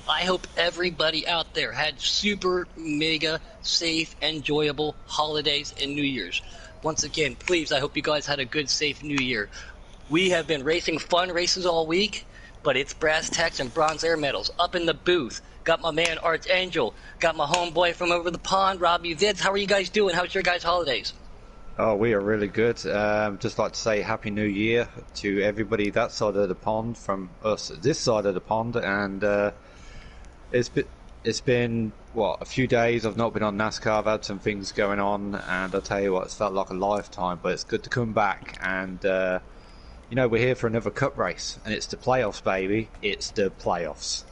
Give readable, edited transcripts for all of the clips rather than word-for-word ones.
I hope everybody out there had super, mega, safe, enjoyable holidays and New Year's. Once again, please, I hope you guys had a good, safe New Year. We have been racing fun races all week, but it's brass tacks and bronze air medals up in the booth. Got my man Archangel, got my homeboy from over the pond, Robbie Vids. How are you guys doing? How's your guys' holidays? Oh, we are really good. Just like to say Happy New Year to everybody that side of the pond from us this side of the pond. And it's been, it's been, what, a few days. I've not been on NASCAR. I've had some things going on. And I'll tell you what, it's felt like a lifetime. But it's good to come back. And, we're here for another cup race. And it's the playoffs, baby. It's the playoffs.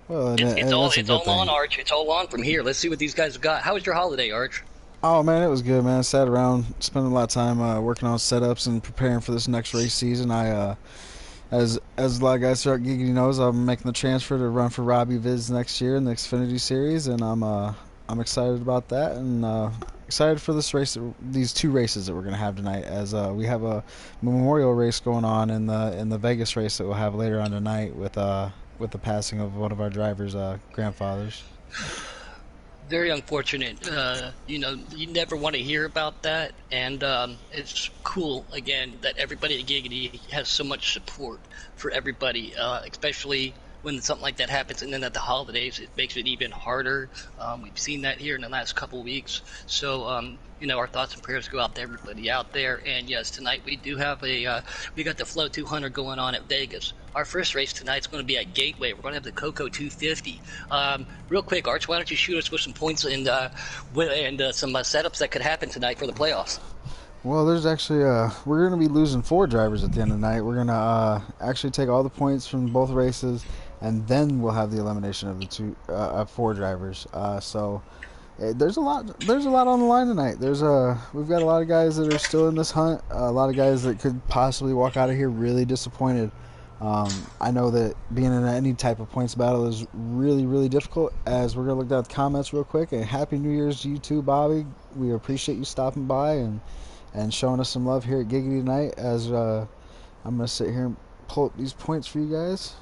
Well, It's that's a good all on, thing. Arch. It's all on from here. Let's see what these guys have got. How was your holiday, Arch? Oh man, it was good, man. I sat around, spent a lot of time working on setups and preparing for this next race season. As a lot of guys throughout Giggity knows, I'm making the transfer to run for Robbie Viz next year in the Xfinity Series, and I'm excited about that, and excited for this race, these two races that we're gonna have tonight. As we have a memorial race going on in the Vegas race that we'll have later on tonight with the passing of one of our drivers' grandfathers. Very unfortunate. You never want to hear about that, and it's cool again that everybody at Giggity has so much support for everybody, especially when something like that happens, and then at the holidays, it makes it even harder. We've seen that here in the last couple weeks. So, our thoughts and prayers go out to everybody out there. And yes, tonight we do have we got the Flow 200 going on at Vegas. Our first race tonight is going to be at Gateway. We're going to have the Coco 250. Real quick, Arch, why don't you shoot us with some points and some setups that could happen tonight for the playoffs? Well, there's actually we're gonna be losing four drivers at the end of the night. We're gonna actually take all the points from both races, and then we'll have the elimination of the four drivers. There's a lot on the line tonight. We've got a lot of guys that are still in this hunt. A lot of guys that could possibly walk out of here really disappointed. I know that being in any type of points battle is really, really difficult. As we're gonna look at the comments real quick, and Happy New Year's to you too, Bobby. We appreciate you stopping by and showing us some love here at Giggity tonight. As I'm gonna sit here and pull up these points for you guys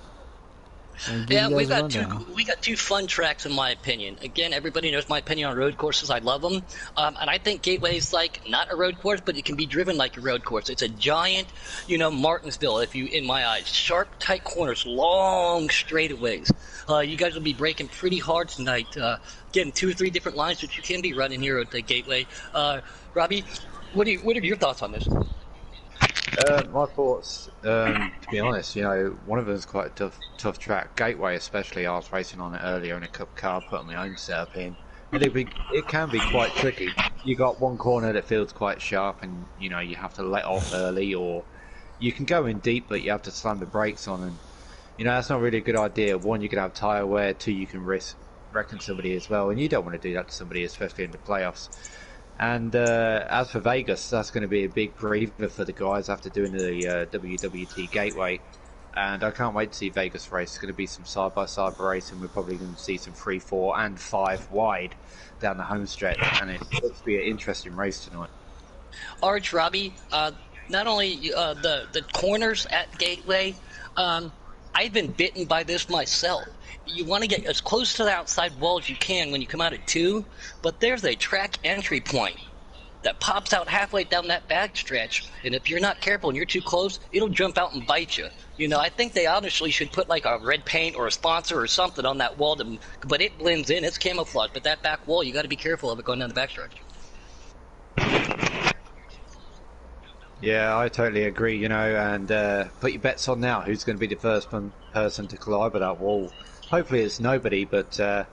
and give Yeah, you we guys a got two. rundown. We got two fun tracks, in my opinion. Again, everybody knows my opinion on road courses. I love them, and I think Gateway's like not a road course, but it can be driven like a road course. It's a giant, Martinsville. If you, in my eyes, sharp, tight corners, long straightaways. You guys will be braking pretty hard tonight. Getting two or three different lines, which you can be running here at the Gateway. Robbie, what are your thoughts on this? My thoughts, to be honest, one of them is quite a tough track. Gateway, especially, I was racing on it earlier in a cup car, putting my own setup in, and it can be quite tricky. You got one corner that feels quite sharp, and you have to let off early, or you can go in deep, but you have to slam the brakes on, and that's not really a good idea. One, you can have tyre wear. Two, you can wrecking somebody as well, and you don't want to do that to somebody, especially in the playoffs. And as for Vegas, that's going to be a big breather for the guys after doing the WWT Gateway. And I can't wait to see Vegas race. It's going to be some side-by-side racing. We're probably going to see some 3, 4, and 5 wide down the home stretch. And it looks to be an interesting race tonight. Arch, Robbie, not only the corners at Gateway, I've been bitten by this myself. You want to get as close to the outside wall as you can when you come out at 2, but there's a track entry point that pops out halfway down that back stretch, and if you're not careful and you're too close, it'll jump out and bite you. I think they honestly should put like a red paint or a sponsor or something on that wall, but it blends in, it's camouflage, but that back wall, you got to be careful of it going down the back stretch. Yeah, I totally agree, and put your bets on now. Who's going to be the first person to collide with that wall? Hopefully it's nobody, but I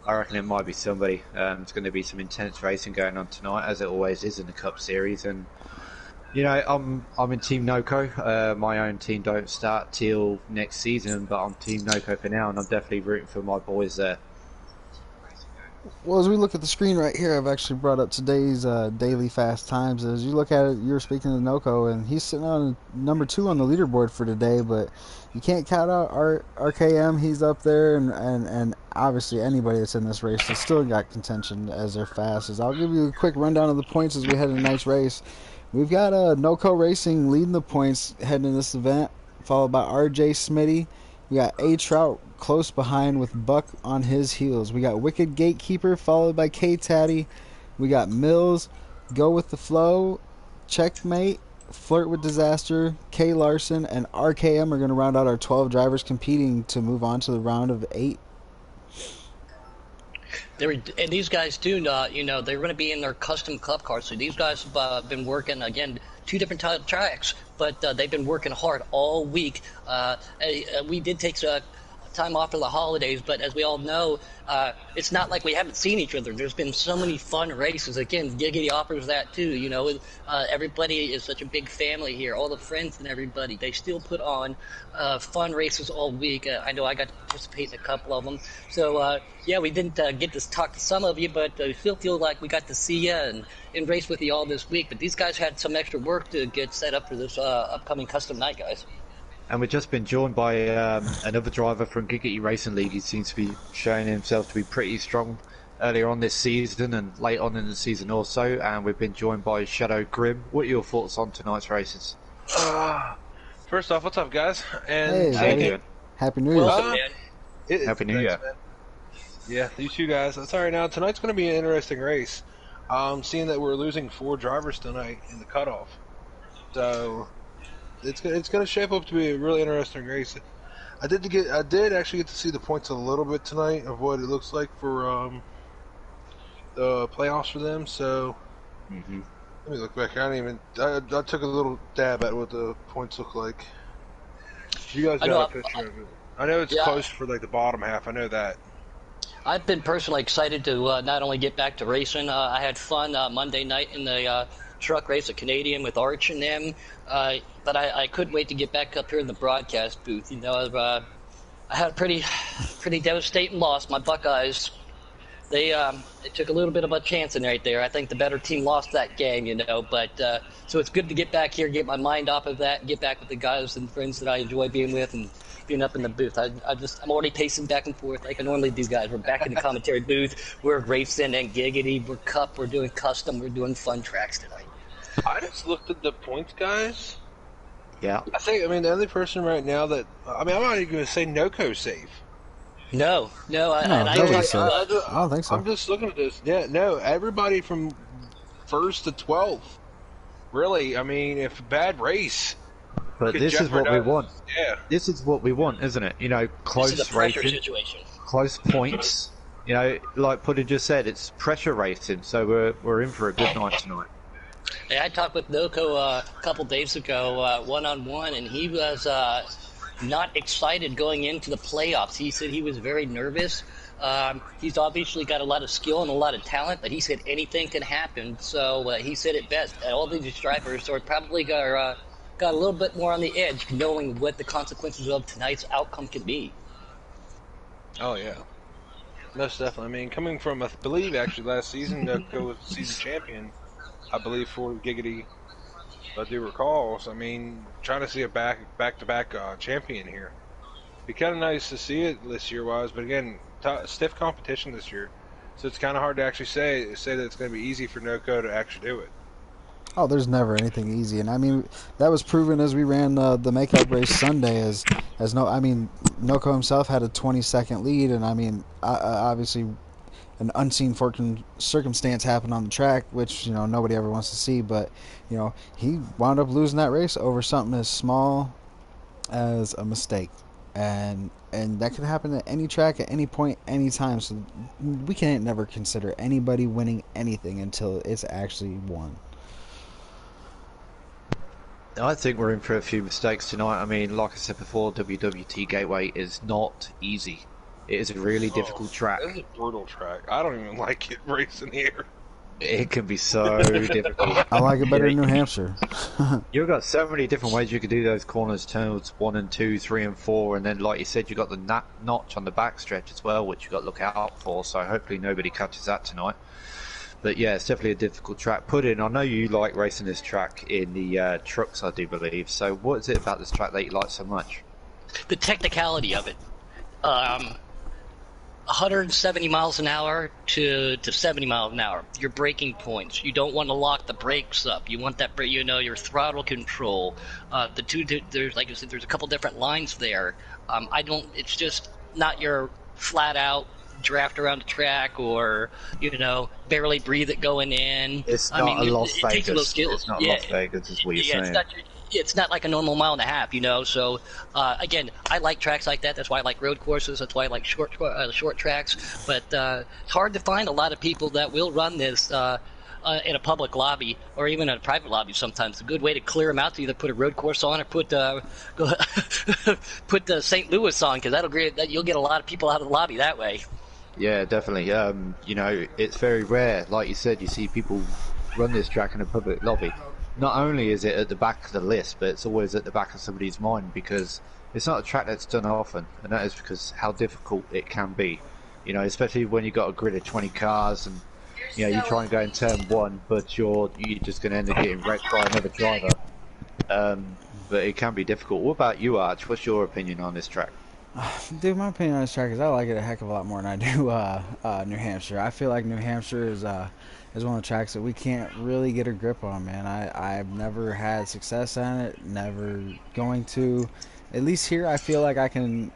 reckon it might be somebody. It's going to be some intense racing going on tonight, as it always is in the Cup Series. And I'm in Team Noco. My own team don't start till next season, but I'm Team Noco for now, and I'm definitely rooting for my boys there. Well, as we look at the screen right here, I've actually brought up today's daily fast times. As you look at it, you're speaking to Noko, and he's sitting on number 2 on the leaderboard for today, but you can't count out RKM. He's up there, and obviously anybody that's in this race has still got contention as they're fastest. I'll give you a quick rundown of the points as we head into tonight's race. We've got Noko Racing leading the points heading in this event, followed by RJ Smitty. We got A Trout close behind with Buck on his heels. We got Wicked Gatekeeper followed by K Taddy. We got Mills, Go with the Flow, Checkmate, Flirt with Disaster, K Larson, and RKM are going to round out our 12 drivers competing to move on to the round of 8. And these guys do, they're going to be in their custom club cars. So these guys have been working, again, two different tracks, but they've been working hard all week. We did take time off for the holidays, but as we all know, it's not like we haven't seen each other. There's been so many fun races. Again, Giggity offers that too. Everybody is such a big family here. All the friends and everybody, they still put on fun races all week. I know I got to participate in a couple of them. So yeah, we didn't get to talk to some of you, but I still feel like we got to see you and race with you all this week. But these guys had some extra work to get set up for this upcoming custom night, guys. And we've just been joined by another driver from Giggity Racing League. He seems to be showing himself to be pretty strong earlier on this season and late on in the season also. And we've been joined by Shadow Grim. What are your thoughts on tonight's races? First off, what's up, guys? And How you doing? Happy New Year. Welcome, man. Happy New Year. Man. Yeah, you two guys. Sorry, now tonight's going to be an interesting race. Seeing that we're losing 4 drivers tonight in the cutoff, so it's going to shape up to be a really interesting race. I did actually get to see the points a little bit tonight of what it looks like for the playoffs for them. So let me look back. I took a little dab at what the points look like. You guys got a picture of it. I know it's close for like the bottom half. I know that. I've been personally excited to not only get back to racing. I had fun Monday night in the truck race, a Canadian with Arch and them. But I couldn't wait to get back up here in the broadcast booth. I had a pretty devastating loss. My Buckeyes, they took a little bit of a chance in right there. I think the better team lost that game, But so it's good to get back here, get my mind off of that, and get back with the guys and friends that I enjoy being with and being up in the booth. I'm already pacing back and forth like I normally do, guys. We're back in the commentary booth. We're racing and Giggity. We're Cup. We're doing custom. We're doing fun tracks tonight. I just looked at the points, guys. Yeah. The only person right now that I'm not even going to say Noco's safe. No. I don't think so. I'm just looking at this. Yeah, no, everybody from 1st to 12th. Really, if a bad race. But this is what we want. Yeah. This is what we want, isn't it? Close this is a pressure racing, situation. close points. Like Puddin just said, it's pressure racing. So we're in for a good night tonight. Hey, I talked with Noco a couple days ago, one-on-one, and he was not excited going into the playoffs. He said he was very nervous. He's obviously got a lot of skill and a lot of talent, but he said anything can happen. So he said it best. All these drivers are probably got a little bit more on the edge, knowing what the consequences of tonight's outcome could be. Oh, yeah. Most definitely. Coming from, I believe, actually, last season, Noco was season champion. I believe for Giggity, if I do recall. So, trying to see a back-to-back champion here. Be kind of nice to see it this year-wise, but again, stiff competition this year. So it's kind of hard to actually say that it's going to be easy for Noco to actually do it. Oh, there's never anything easy, and that was proven as we ran the makeup race Sunday. Noco himself had a 20-second lead, and obviously an unseen circumstance happened on the track, which nobody ever wants to see. But he wound up losing that race over something as small as a mistake, and that could happen at any track, at any point, any time. So we can't never consider anybody winning anything until it's actually won. I think we're in for a few mistakes tonight. Like I said before, WWT Gateway is not easy. It is a really difficult track. It's a brutal track. I don't even like it racing here. It can be so difficult. I like it better in New Hampshire. You've got so many different ways you could do those corners, turns 1 and 2, 3 and 4, and then, like you said, you've got the notch on the backstretch as well, which you've got to look out for. So hopefully nobody catches that tonight. But yeah, it's definitely a difficult track. Puddin, I know you like racing this track in the trucks, I do believe. So what is it about this track that you like so much? The technicality of it. 170 miles an hour to 70 miles an hour. Your braking points. You don't want to lock the brakes up. You want that, your throttle control. There's like I said, there's a couple different lines there. I don't. It's just not your flat out draft around the track or barely breathe it going in. It's I not mean, a Las it takes a little Vegas. skill. It's not Yeah, Las Vegas, is what you're yeah. saying. It's not like a normal mile and a half, So again, I like tracks like that. That's why I like road courses. That's why I like short tracks. But it's hard to find a lot of people that will run this. In a public lobby or even in a private lobby, sometimes a good way to clear them out to either put a road course on or put put the St. Louis on, because you'll get a lot of people out of the lobby that way. Yeah, definitely. It's very rare. Like you said, you see people run this track in a public lobby. Not only is it at the back of the list, but it's always at the back of somebody's mind because it's not a track that's done often, and that is because how difficult it can be. Especially when you've got a grid of 20 cars and you try and go in turn one, but you're just going to end up getting wrecked by another driver. But it can be difficult. What about you, Arch? What's your opinion on this track? Dude, my opinion on this track is I like it a heck of a lot more than I do New Hampshire. I feel like New Hampshire is one of the tracks that we can't really get a grip on, man. I've never had success on it, never going to. At least here, I feel like I can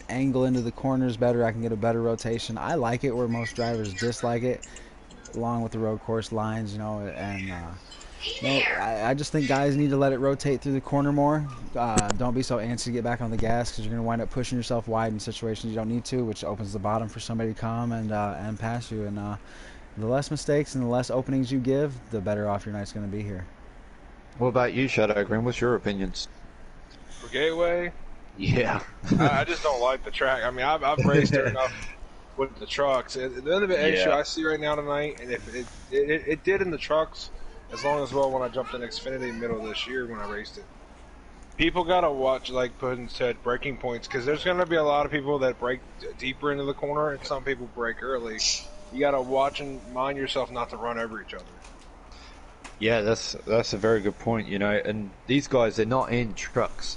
angle into the corners better. I can get a better rotation. I like it where most drivers dislike it, along with the road course lines, and I just think guys need to let it rotate through the corner more. Don't be so antsy to get back on the gas because you're going to wind up pushing yourself wide in situations you don't need to, which opens the bottom for somebody to come and pass you. And the less mistakes and the less openings you give, the better off your night's going to be here. What about you, Shadow Green? What's your opinions? For Gateway, Yeah. I just don't like the track. I mean, I've raced there enough with the trucks. And the other issue I see right now tonight, and if it did in the trucks, as long as when I jumped in Xfinity middle of this year when I raced it. People gotta watch, like Puddin said, braking points, because there's gonna be a lot of people that break deeper into the corner, and some people break early. You gotta watch and mind yourself not to run over each other. Yeah, that's a very good point. And these guys, they're not in trucks.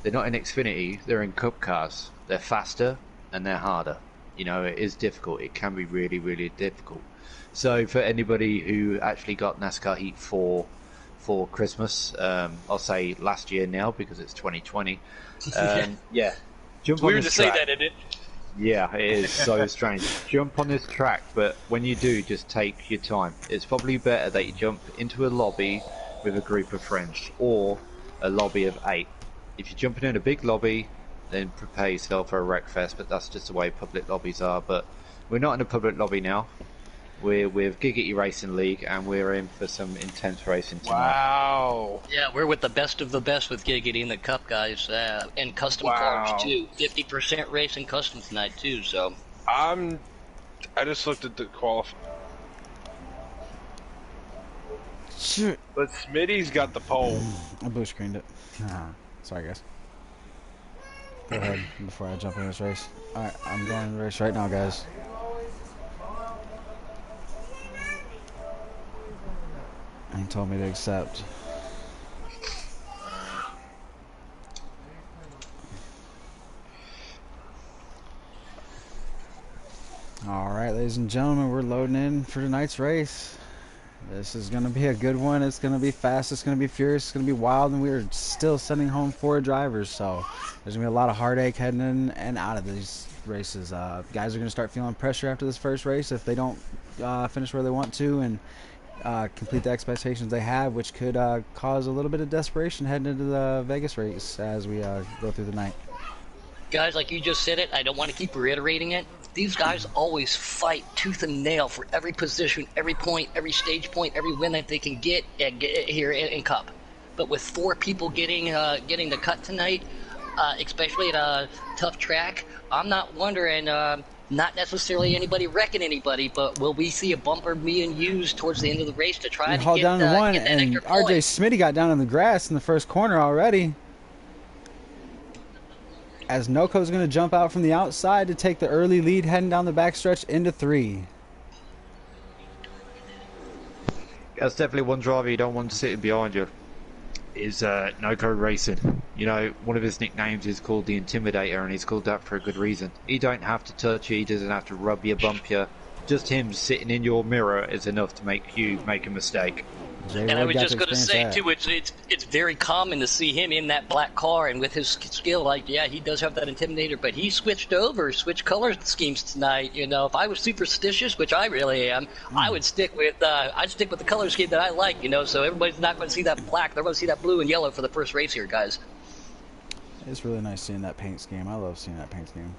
They're not in Xfinity. They're in Cup cars. They're faster and they're harder. It is difficult. It can be really, really difficult. So for anybody who actually got NASCAR Heat for Christmas, I'll say last year now because it's 2020. Yeah, jump on Weird this to track. say that, isn't it? Yeah, it is so strange. Jump on this track, but when you do, just take your time. It's probably better that you jump into a lobby with a group of friends or a lobby of 8. If you're jumping in a big lobby, then prepare yourself for a wreck fest, but that's just the way public lobbies are. But we're not in a public lobby now. We're with Giggity Racing League, and we're in for some intense racing tonight. Wow. Yeah, we're with the best of the best with Giggity and the Cup guys, and custom cars too. 50% racing custom tonight too. So I just looked at the qualifying. Shoot. But Smitty's got the pole. I blue screened it. Sorry, guys. Go ahead before I jump in this race. Alright, I'm going in the race right now, guys. He told me to accept. Alright, ladies and gentlemen, we're loading in for tonight's race. This is going to be a good one. It's going to be fast. It's going to be furious. It's going to be wild. And we're still sending home 4 drivers. So there's going to be a lot of heartache heading in and out of these races. Guys are going to start feeling pressure after this first race if they don't finish where they want to and complete the expectations they have, which could cause a little bit of desperation heading into the Vegas race as we go through the night. guys, like you just said it, I don't want to keep reiterating it. These guys always fight tooth and nail for every position, every point, every stage point, every win that they can get here in Cup. But with 4 people getting the cut tonight, especially at a tough track, I'm not wondering, not necessarily anybody wrecking anybody, but will we see a bumper being used towards the end of the race to try to hauled get down to one, get that and extra RJ point? Smitty got down in the grass in the first corner already. As Noco's going to jump out from the outside to take the early lead heading down the backstretch into 3. That's definitely one driver you don't want sitting behind you. Is Noco Racing. You know, one of his nicknames is called the Intimidator, and he's called that for a good reason. He don't have to touch you, he doesn't have to rub you, bump you. Just him sitting in your mirror is enough to make you make a mistake. Jay And I Wood was got to just going to experience say that. too, it's very common to see him in that black car, and with his skill, like yeah, he does have that intimidator, but he switched color schemes tonight. You know, if I was superstitious, which I really am, I'd stick with the color scheme that I like. You know, so everybody's not going to see that black; they're going to see that blue and yellow for the first race here, guys. It's really nice seeing that paint scheme. I love seeing that paint scheme.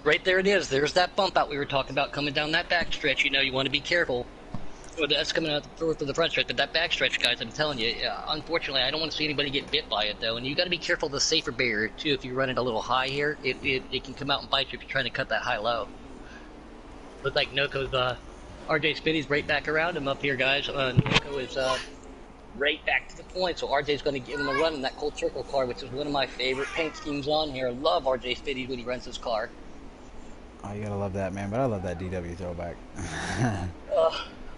Right there it is. There's that bump out we were talking about coming down that back stretch. You know, you want to be careful. Well, that's coming out for the front stretch, but that back stretch, guys, I'm telling you, unfortunately, I don't want to see anybody get bit by it, though. And you got to be careful of the safer barrier, too. If you run it a little high here, it can come out and bite you if you're trying to cut that high low. Looks like Noco's, RJ Spinny's right back around him up here, guys. Noco is right back to the point, so RJ's going to give him a run in that cold circle car, which is one of my favorite paint schemes on here. I love RJ Spinny when he runs his car. Oh, you gotta love that, man. But I love that DW throwback.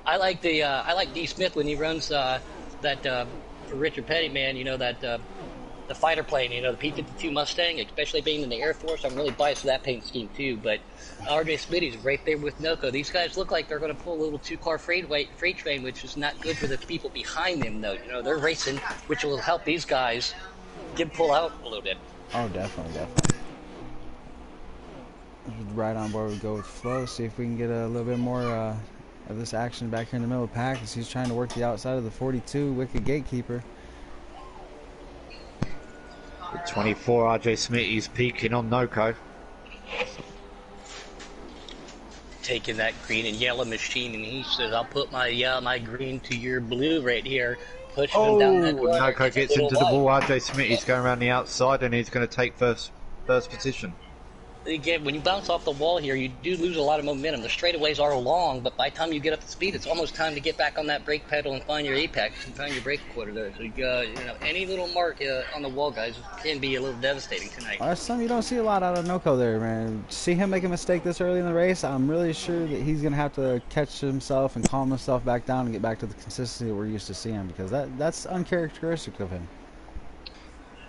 I like D Smith when he runs that for Richard Petty, man. You know that the fighter plane, you know, the P-52 Mustang, especially being in the Air Force. I'm really biased to that paint scheme too. But RJ Smitty's right there with Noco. These guys look like they're going to pull a little two-car freight train, which is not good for the people behind them, though. You know, they're racing, which will help these guys pull out a little bit. Oh, definitely. Right on board we go with Flo. See if we can get a little bit more of this action back here in the middle of the pack as he's trying to work the outside of the 42 Wicked Gatekeeper. The 24 RJ Smitty's peaking on Noco. Taking that green and yellow machine, and he says, "I'll put my green to your blue right here." Pushing him down that road. Noco gets into the wall. RJ Smitty's going around the outside, and he's going to take first position. Again, when you bounce off the wall here, you do lose a lot of momentum. The straightaways are long, but by the time you get up to speed, it's almost time to get back on that brake pedal and find your apex and find your brake quarter there. So, you know, any little mark on the wall, guys, can be a little devastating tonight. That's something you don't see a lot out of Noco there, man. See him make a mistake this early in the race, I'm really sure that he's going to have to catch himself and calm himself back down and get back to the consistency that we're used to seeing, because that's uncharacteristic of him.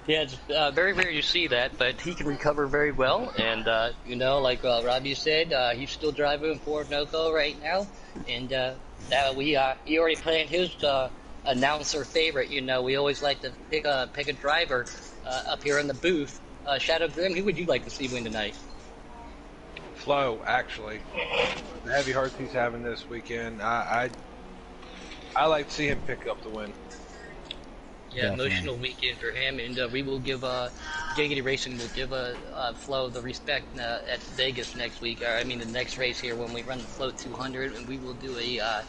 Yeah, it's very rare you see that, but he can recover very well. And, you know, like Robbie said, he's still driving for Noco right now. And he already planned his announcer favorite. You know, we always like to pick a driver up here in the booth. Shadow Grim, who would you like to see win tonight? Flo, actually. The heavy hearts he's having this weekend, I like to see him pick up the win. Yeah, Definitely. emotional weekend for him, and we will give Giggity Racing will give Flo the respect at Vegas next week. I mean, the next race here when we run the Float 200, and we will do a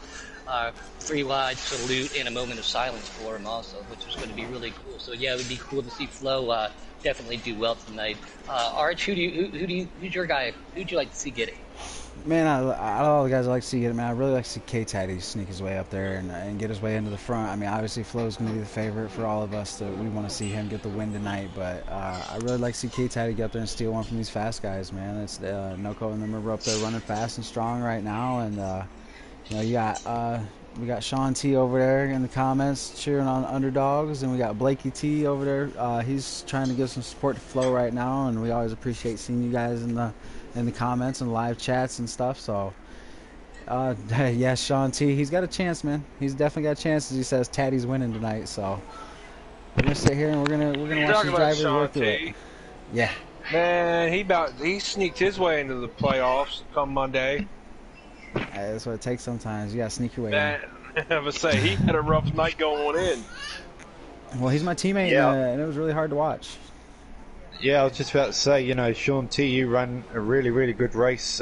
3-wide salute and a moment of silence for him also, which is going to be really cool. So yeah, it would be cool to see Flo definitely do well tonight. Arch, who's your guy? Who'd you like to see get it? Man, out of all the guys I like to see get it, man, I really like to see K-Taddy sneak his way up there and get his way into the front. I mean, obviously Flo's going to be the favorite for all of us. We want to see him get the win tonight, but I really like to see K-Taddy get up there and steal one from these fast guys, man. It's Noco and them are up there running fast and strong right now, and you know, we got Sean T over there in the comments cheering on underdogs, and we got Blakey T over there. He's trying to give some support to Flo right now, and we always appreciate seeing you guys in the comments and live chats and stuff. So yeah, Sean T, he's got a chance, man. He's definitely got a chance, as he says Taddy's winning tonight. So we're gonna sit here and we're gonna watch the drivers work through it. Yeah, Man, he sneaked his way into the playoffs come Monday. that's what it takes sometimes. You gotta sneak your way Man, I would say he had a rough night going in. in. Well, he's my teammate, Yeah. and it was really hard to watch. Yeah, I was just about to say, you know, Sean T, you ran a really, really good race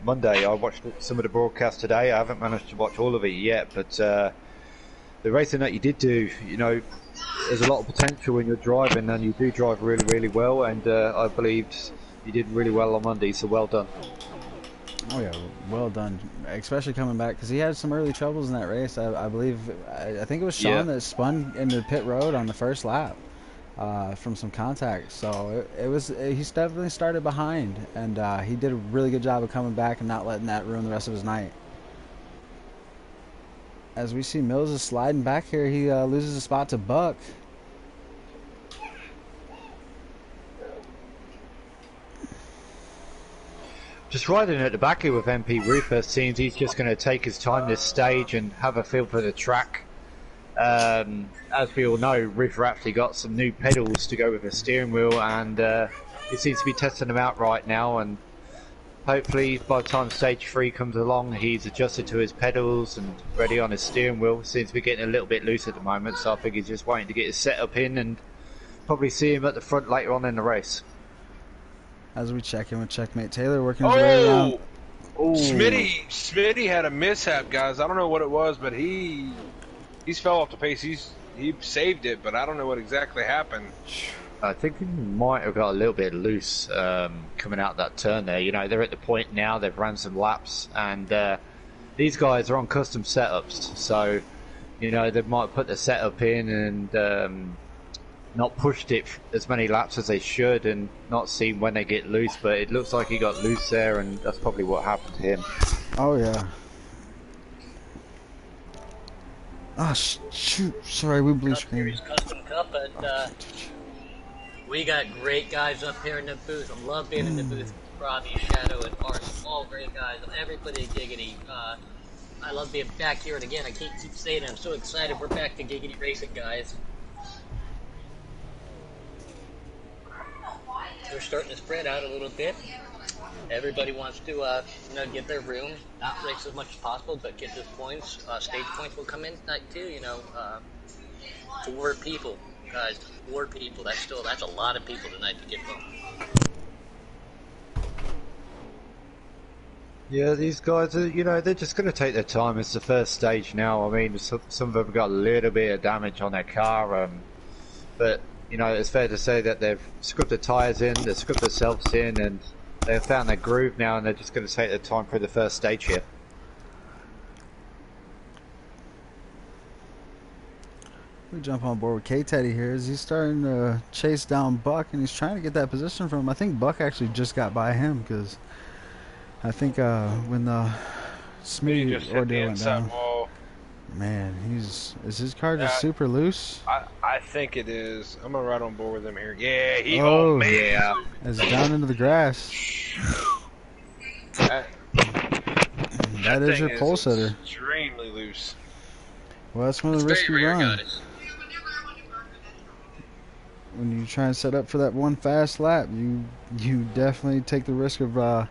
Monday. I watched some of the broadcast today. I haven't managed to watch all of it yet, but the racing that you did do, you know, there's a lot of potential when you're driving, and you do drive really, really well, and I believed you did really well on Monday, so well done. Oh yeah, well done, especially coming back, because he had some early troubles in that race. I believe, I think it was Sean that spun into pit road on the first lap from some contact. So he definitely started behind, and he did a really good job of coming back and not letting that ruin the rest of his night. As we see Mills is sliding back here, he loses a spot to Buck. Just riding at the back here with MP Rufus seems he's just going to take his time this stage and have a feel for the track. As we all know, Riff Rafty got some new pedals to go with the steering wheel, and he seems to be testing them out right now. And hopefully, by the time stage 3 comes along, he's adjusted to his pedals and ready on his steering wheel. Seems to be getting a little bit loose at the moment, so I think he's just waiting to get his setup in, and probably see him at the front later on in the race. As we check in with Checkmate Taylor, working his way around. Oh, Smitty had a mishap, guys. I don't know what it was, but he's fell off the pace. He saved it, but I don't know what exactly happened. I think he might have got a little bit loose coming out that turn there. You know, they're at the point now, they've ran some laps, and these guys are on custom setups, so, you know, they might put the setup in and not pushed it as many laps as they should and not seen when they get loose, but it looks like he got loose there, and that's probably what happened to him. Oh, yeah. Ah, shoot. Sorry, we blue screen. Custom Cup, and we got great guys up here in the booth. I love being in the booth. Robbie, Shadow, and Art, all great guys. Everybody at Giggity. I love being back here, and again, I can't keep saying it. I'm so excited we're back to Giggity Racing, guys. We're starting to spread out a little bit. Everybody wants to, you know, get their room, not race as much as possible, but get those points. Stage points will come in tonight too. You know, 4 people, guys. 4 people. That's a lot of people tonight to get home. Yeah, these guys are, you know, they're just going to take their time. It's the first stage now. I mean, some of them got a little bit of damage on their car, but, you know, it's fair to say that they've scrubbed the tyres in, they've scrubbed themselves in, and they've found their groove now, and they're just going to take their time for the first stage here. We jump on board with K-Teddy here as he's starting to chase down Buck, and he's trying to get that position from him. I think Buck actually just got by him, because I think when the Smitty ordeal went down, wall. man, is his car just super loose? I think it is. I'm gonna ride on board with him here. Yeah, oh man, yeah, it's down into the grass. That is your pole sitter. Extremely loose. Well, that's one of the risks you run. When you try and set up for that one fast lap, you definitely take the risk of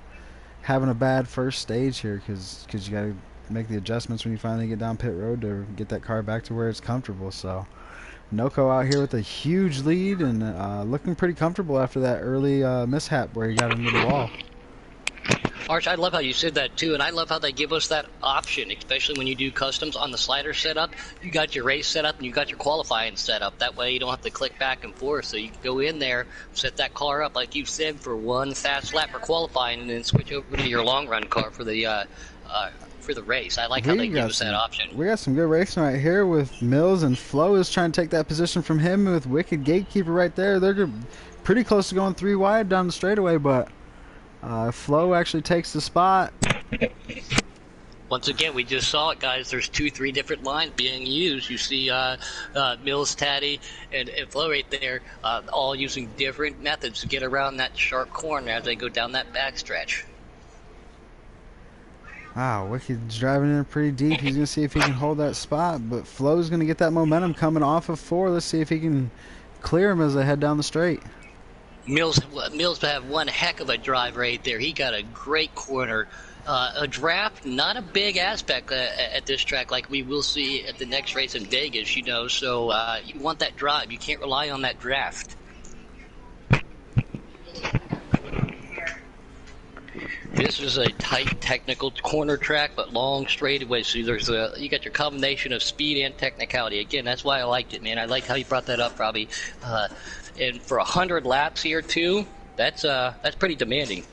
having a bad first stage here, because you got to make the adjustments when you finally get down pit road to get that car back to where it's comfortable. So Noco out here with a huge lead and looking pretty comfortable after that early mishap where he got into the wall. Arch, I love how you said that too, and I love how they give us that option, especially when you do customs on the slider setup. You got your race set up and you got your qualifying set up. That way you don't have to click back and forth, so you can go in there, set that car up like you said for one fast lap for qualifying, and then switch over to your long run car for the race. I like how they give us that option. We got some good racing right here with Mills, and Flo is trying to take that position from him with Wicked Gatekeeper right there. They're pretty close to going 3 wide down the straightaway, but Flo actually takes the spot. Once again, we just saw it, guys. There's 2-3 different lines being used. You see Mills, Taddy, and Flo right there, all using different methods to get around that sharp corner as they go down that backstretch. Wow, Wicked's driving in pretty deep. He's going to see if he can hold that spot, but Flo's going to get that momentum coming off of 4. Let's see if he can clear him as they head down the straight. Mills have one heck of a drive right there. He got a great corner. A draft, not a big aspect at this track like we will see at the next race in Vegas, you know, so you want that drive. You can't rely on that draft. This is a tight technical corner track, but long straightaway, so you got your combination of speed and technicality. Again, that's why I liked it, man. I like how you brought that up, Robbie. And for 100 laps here too, that's pretty demanding.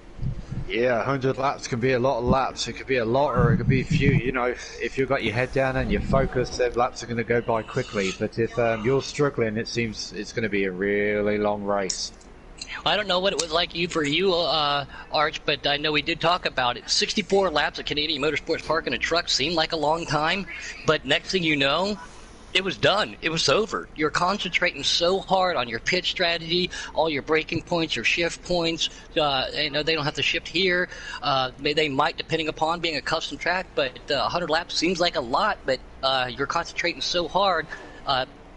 Yeah, 100 laps can be a lot of laps. It could be a lot or it could be a few. You know, if you've got your head down and you're focused, then laps are going to go by quickly. But if you're struggling, it seems it's going to be a really long race. I don't know what it was like for you, Arch, but I know we did talk about it. 64 laps at Canadian Motorsports Park in a truck seemed like a long time, but next thing you know, it was done. It was over. You're concentrating so hard on your pitch strategy, all your breaking points, your shift points. They don't have to shift here. They might, depending upon being a custom track, but 100 laps seems like a lot. But you're concentrating so hard,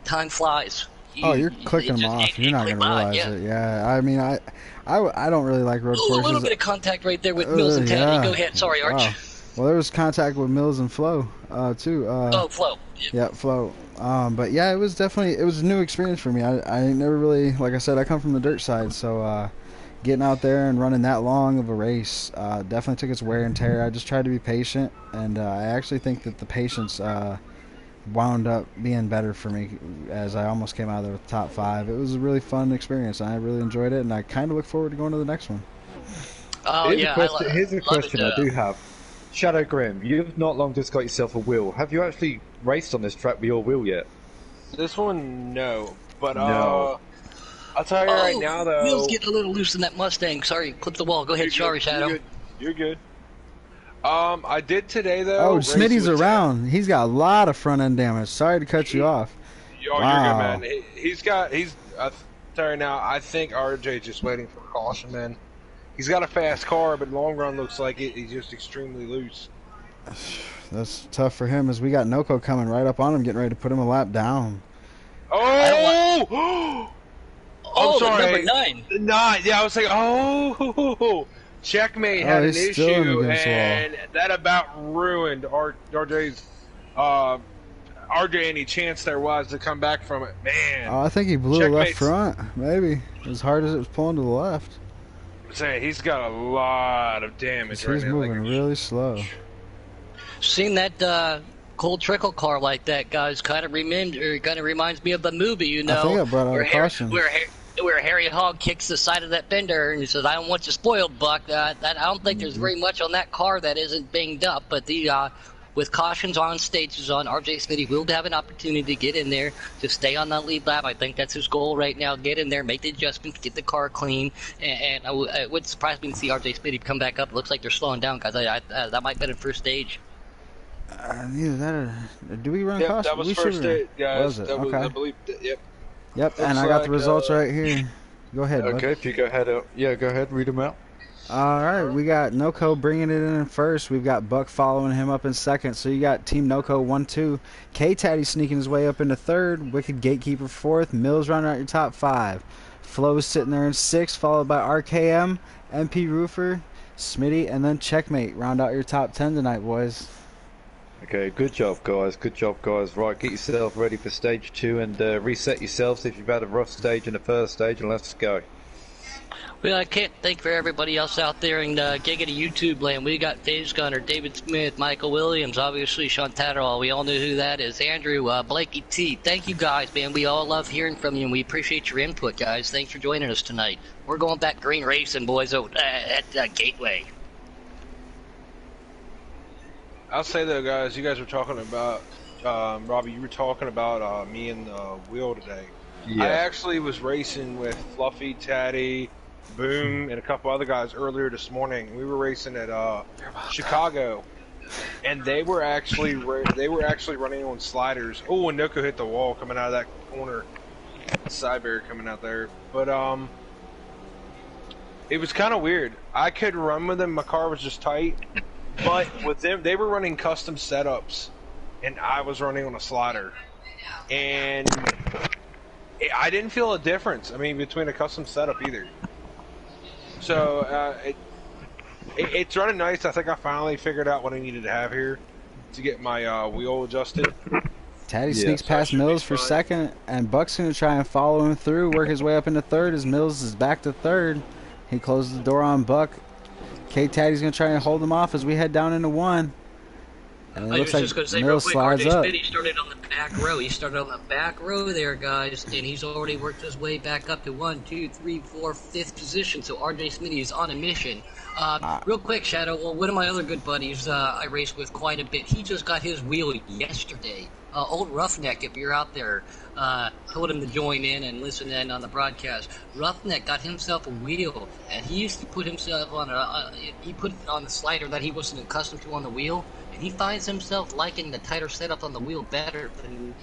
time flies. Oh, you're clicking them off. You're not going to realize it. Yeah, I mean, I don't really like road courses. A little bit of contact right there with Mills and Teddy. Yeah. Go ahead. Sorry, Arch. Wow. Well, there was contact with Mills and Flo, too. Flo. Yeah, Flo. But yeah, it was a new experience for me. I never really, like I said, I come from the dirt side, so getting out there and running that long of a race definitely took its wear and tear. I just tried to be patient, and I actually think that the patience wound up being better for me as I almost came out of there with the top 5. It was a really fun experience. I really enjoyed it, and I kind of look forward to going to the next one. Oh, Here's a question I do have. Shadow Grim, you've not long just got yourself a wheel. Have you actually raced on this track with your wheel yet? This one, no. But No. I'll tell you right now, though. Wheels getting a little loose in that Mustang. Sorry, clip the wall. Go ahead, sorry, Shadow. You're good. I did today, though. Oh, Smitty's around. He's got a lot of front end damage. Sorry to cut you off. Oh, Wow. you're good, man. I'll tell you now, I think RJ's just waiting for caution, man. He's got a fast car, but long run looks like he's just extremely loose. That's tough for him as we got Noco coming right up on him, getting ready to put him a lap down. Oh! I'm sorry. Number 9. 9. Yeah, I was like, oh! Checkmate had an he's still in issue, against the wall. and that about ruined RJ's. RJ, any chance there was to come back from it, man. I think he blew the left Checkmate's- front, maybe. As hard as it was pulling to the left. Say he's got a lot of damage He's right now. moving really slow. Seen that cold trickle car like that, guys, kind of reminds me of the movie, you know. I think I brought out a caution. Where Harry Hog kicks the side of that fender and he says, "I don't want you spoiled, Buck." I don't think there's very much on that car that isn't banged up, but with cautions on, stages on, RJ Smitty will have an opportunity to get in there, to stay on that lead lap. I think that's his goal right now. Get in there, make the adjustments, get the car clean, and it wouldn't surprise me to see RJ Smitty come back up. It looks like they're slowing down, guys. That might have been in first stage. Either that or... Do we run Yep, caution? that was We first should- day, guys. Was it? That was, Okay. I believe, yep. Yep, and Looks I got the like, results right here. Go ahead, bud. Okay, if you go ahead, go ahead, read them out. All right, we got Noco bringing it in first. We've got Buck following him up in second. So you got Team Noco 1-2. K-Taddy sneaking his way up into third. Wicked Gatekeeper fourth. Mills running out your top 5. Flo's sitting there in 6th, followed by RKM, MP Roofer, Smitty, and then Checkmate. Round out your top 10 tonight, boys. Okay, good job, guys. Good job, guys. Right, get yourself ready for stage 2 and reset yourselves if you've had a rough stage in the first stage, and let's go. Well, I can't thank for everybody else out there in Giggity YouTube land. We got Phase Gunner, David Smith, Michael Williams, obviously Sean Tatterall. We all know who that is. Andrew, Blakey T. Thank you guys, man. We all love hearing from you, and we appreciate your input, guys. Thanks for joining us tonight. We're going back green racing, boys, at Gateway. I'll say though, guys, you guys were talking about Robbie. You were talking about me and Will today. Yeah. I actually was racing with Fluffy, Taddy, Boom, and a couple other guys earlier this morning. We were racing at Chicago, and they were actually running on sliders. Oh, and Noco hit the wall coming out of that corner. Side barrier coming out there, but it was kind of weird. I could run with them. My car was just tight. But with them, they were running custom setups, and I was running on a slider. And I didn't feel a difference, between a custom setup either. So, it's running nice. I think I finally figured out what I needed to have here to get my wheel adjusted. Taddy Yeah, sneaks so past should be Mills for fine. second, and Buck's going to try and follow him through, work his way up into third as Mills is back to third. He closes the door on Buck. K-Taddy's going to try and hold him off as we head down into 1. And it I was looks just going like to say real Mills quick, slides RJ up. Smitty started on the back row. He started on the back row there, guys, and he's already worked his way back up to 1, 2, 3, 4, 5th position. So RJ Smitty is on a mission. Real quick, Shadow. Well, one of my other good buddies I raced with quite a bit. He just got his wheel yesterday. Old Roughneck, if you're out there, told him to join in and listen in on the broadcast. Roughneck got himself a wheel, and he used to put himself on he put it on the slider that he wasn't accustomed to on the wheel, and he finds himself liking the tighter setup on the wheel better than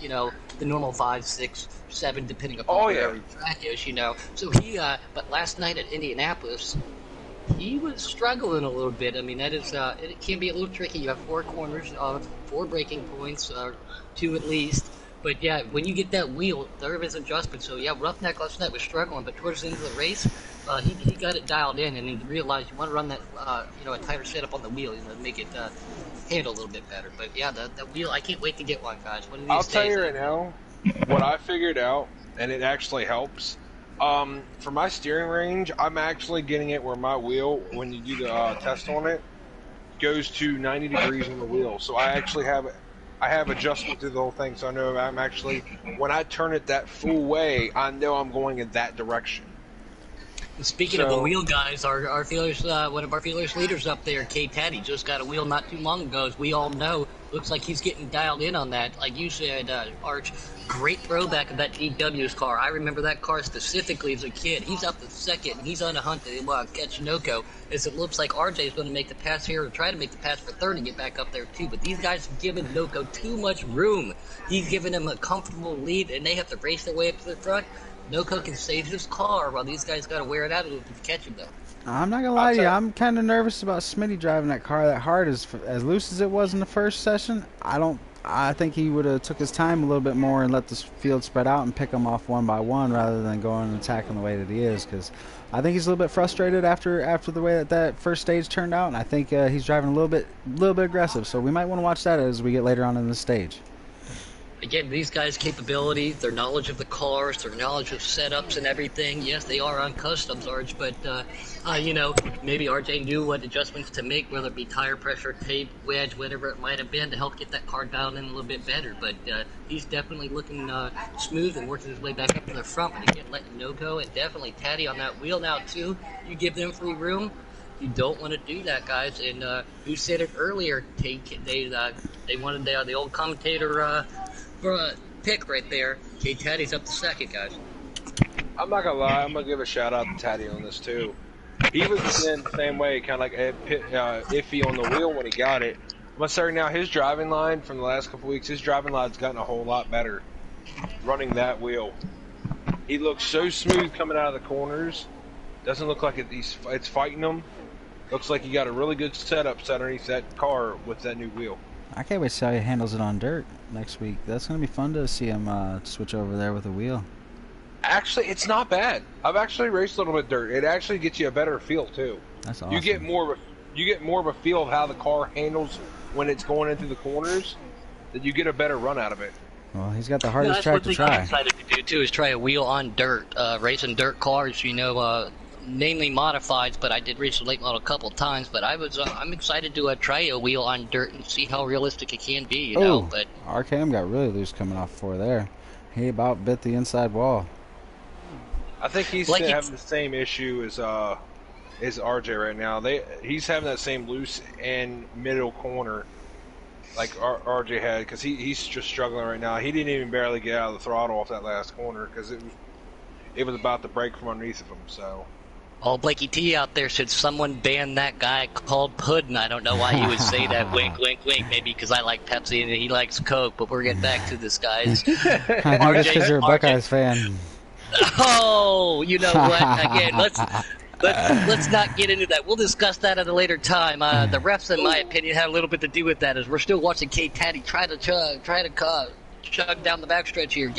the normal 5, 6, 7, depending upon where the track is. So but last night at Indianapolis, he was struggling a little bit. I mean, that is, it can be a little tricky. You have 4 corners, 4 braking points, 2 at least. But yeah, when you get that wheel, there is adjustment. So yeah, Roughneck last night was struggling, but towards the end of the race, he got it dialed in, and he realized you want to run that, a tighter setup on the wheel, make it handle a little bit better. But yeah, the wheel, I can't wait to get one, guys. One of these I'll days, tell you right now, what I figured out, and it actually helps. For my steering range, I'm actually getting it where my wheel, when you do the test on it, goes to 90 degrees on the wheel. So I actually have adjustment through the whole thing. So I know I'm actually, when I turn it that full way, I know I'm going in that direction. Speaking of the wheel, guys, our Feelers, one of our Feelers leaders up there, K Taddy, just got a wheel not too long ago. As we all know, looks like he's getting dialed in on that. Like you said, Arch, great throwback of that DW's car. I remember that car specifically as a kid. He's up to second, and he's on a hunt to catch Noco. As it looks like RJ is going to make the pass here, or try to make the pass for third and get back up there too. But these guys have given Noco too much room. He's given them a comfortable lead, and they have to race their way up to the front. Noco can save his car while these guys got to wear it out a little bit to catch him, though. I'm not gonna lie to you. I'm kind of nervous about Smitty driving that car that hard. As loose as it was in the first session, I think he would have took his time a little bit more and let the field spread out and pick them off one by one rather than going and attacking the way that he is. Because I think he's a little bit frustrated after the way that first stage turned out, and I think he's driving a little bit aggressive. So we might want to watch that as we get later on in the stage. Again, these guys' capability, their knowledge of the cars, their knowledge of setups and everything. Yes, they are on customs, Arch, but, maybe RJ knew what adjustments to make, whether it be tire pressure, tape, wedge, whatever it might have been, to help get that car dialed in a little bit better. But he's definitely looking smooth and working his way back up to the front. But again, letting Noco and definitely Taddy on that wheel now, too. You give them free room. You don't want to do that, guys. And who said it earlier? They wanted the old commentator pick right there. K Taddy's up to second, guys. I'm not gonna lie, I'm gonna give a shout out to Taddy on this too. He was in the same way, kind of like iffy on the wheel when he got it. I'm gonna say right now, his driving line from the last couple weeks, his driving line's gotten a whole lot better running that wheel. He looks so smooth coming out of the corners. Doesn't look like it's fighting them. Looks like he got a really good setup underneath that car with that new wheel. I can't wait to see how he handles it on dirt next week. That's going to be fun to see him switch over there with a wheel. Actually, it's not bad. I've actually raced a little bit dirt. It actually gets you a better feel too. That's awesome. You get more of a feel of how the car handles when it's going into the corners. That you get a better run out of it. Well, he's got the hardest track to try. What I'm excited to do too is try a wheel on dirt, racing dirt cars. Mainly modifieds, but I did race a late model a couple times. But I'm excited to try a wheel on dirt and see how realistic it can be. You know, but RKM got really loose coming off 4 there. He about bit the inside wall. I think he's having the same issue as RJ right now. He's having that same loose and middle corner like RJ had, because he's just struggling right now. He didn't even barely get out of the throttle off that last corner because it was about to break from underneath of him. So. Oh, Blakey T out there said someone banned that guy called Puddin'. I don't know why he would say that. Wink, wink, wink. Maybe because I like Pepsi and he likes Coke. But we're getting back to this, guys. I think that's because you're a Buckeyes fan. Oh, you know what? Again, let's not get into that. We'll discuss that at a later time. The refs, in my opinion, had a little bit to do with that, as we're still watching K Taddy try to chug down the backstretch here,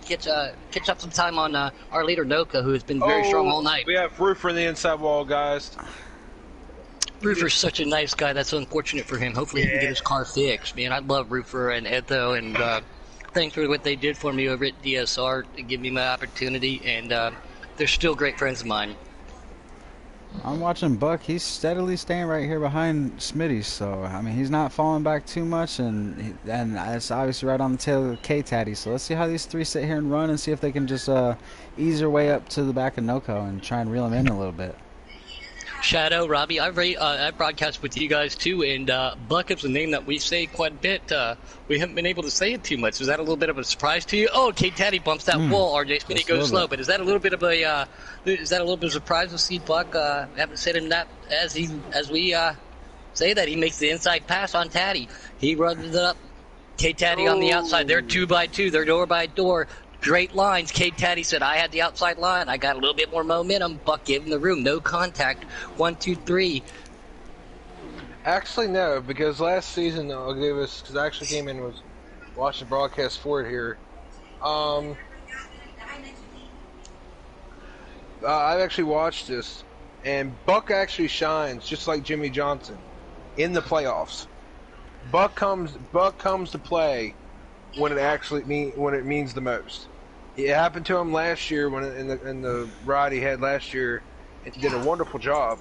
catch up some time on our leader Noco, who has been very strong all night. We have Roofer in the inside wall, guys. Roofer's such a nice guy. That's unfortunate for him. Hopefully he can get his car fixed. Man, I love Roofer and Edo, and thanks for what they did for me over at DSR to give me my opportunity, and they're still great friends of mine. I'm watching Buck. He's steadily staying right here behind Smitty, so I mean he's not falling back too much, and it's obviously right on the tail of K Taddy. So let's see how these three sit here and run, and see if they can just ease their way up to the back of Noco and try and reel him in a little bit. Shadow, Robbie, I broadcast with you guys too, and Buck is a name that we say quite a bit. We haven't been able to say it too much. Is that a little bit of a surprise to you? Oh, Kate Taddy bumps that wall. RJ Smitty Just a goes little slow, bit. but is that a little bit of a surprise to see Buck? Haven't said him that as we say that he makes the inside pass on Taddy. He runs it up. Kate Taddy on the outside. They're 2x2. They're door by door. Great lines. Kate Taddy said, I had the outside line. I got a little bit more momentum. Buck gave him the room. No contact. 1, 2, 3. Actually, no, because last season I'll give us because I actually came in and was watching the broadcast for it here. I've actually watched this, and Buck actually shines just like Jimmy Johnson in the playoffs. Buck comes to play when it means the most. It happened to him last year when in the ride he had last year, and he did a wonderful job.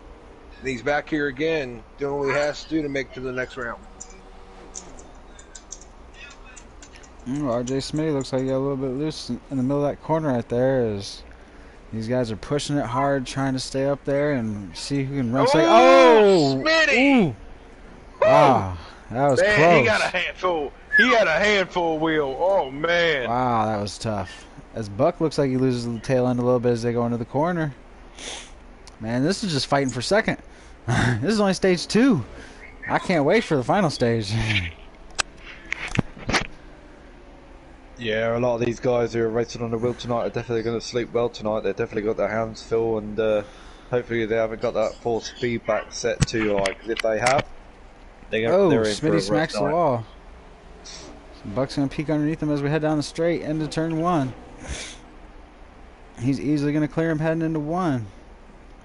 And he's back here again, doing what he has to do to make it to the next round. RJ Smitty looks like he got a little bit loose in the middle of that corner right there. As these guys are pushing it hard, trying to stay up there and see who can run. Smitty! Ooh! Wow, that was Man, close. he got a handful. He had a handful of wheel. Oh man! Wow, that was tough. As Buck looks like he loses the tail end a little bit as they go into the corner. Man, this is just fighting for second. This is only stage 2. I can't wait for the final stage. Yeah, a lot of these guys who are racing on the wheel tonight are definitely going to sleep well tonight. They've definitely got their hands full, and hopefully they haven't got that force feedback set too high. 'Cause if they have, they're in for Smitty a rough smacks the night. wall. So Buck's going to peek underneath him as we head down the straight into turn 1. He's easily going to clear him heading into 1.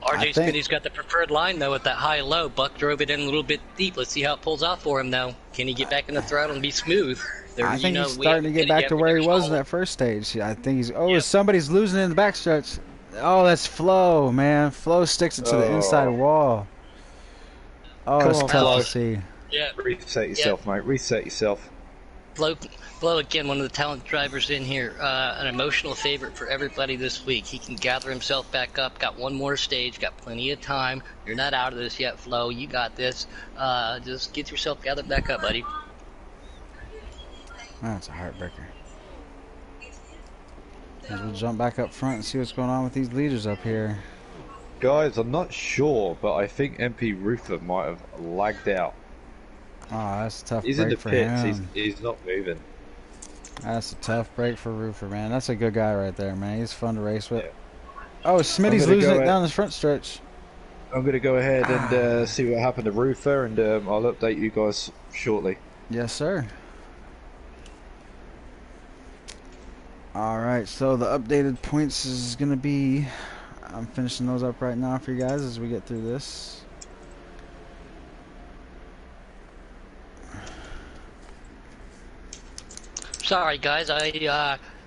RJ Smitty's got the preferred line, though, at that high-low. Buck drove it in a little bit deep. Let's see how it pulls out for him, though. Can he get back in the throttle and be smooth? I think he's starting to get back to where he was in that first stage. I think he's... somebody's losing in the backstretch. Oh, that's Flo, man. Flo sticks it to the inside wall. Oh, Come it's on, tough Flo. to see. Yeah. Reset yourself, mate. Reset yourself. Flo, again, one of the talent drivers in here. An emotional favorite for everybody this week. He can gather himself back up. Got one more stage. Got plenty of time. You're not out of this yet, Flo. You got this. Just get yourself gathered back up, buddy. That's a heartbreaker. As we'll jump back up front and see what's going on with these leaders up here. Guys, I'm not sure, but I think MP Ruther might have lagged out. Oh, that's a tough He's in the break for pits. him. He's not moving. That's a tough break for Roofer, man. That's a good guy right there, man. He's fun to race with. Yeah. Oh, Smitty's losing it down the front stretch. I'm going to go ahead and see what happened to Ruther, and I'll update you guys shortly. Yes, sir. Alright, so the updated points is going to be... I'm finishing those up right now for you guys as we get through this. Sorry, guys.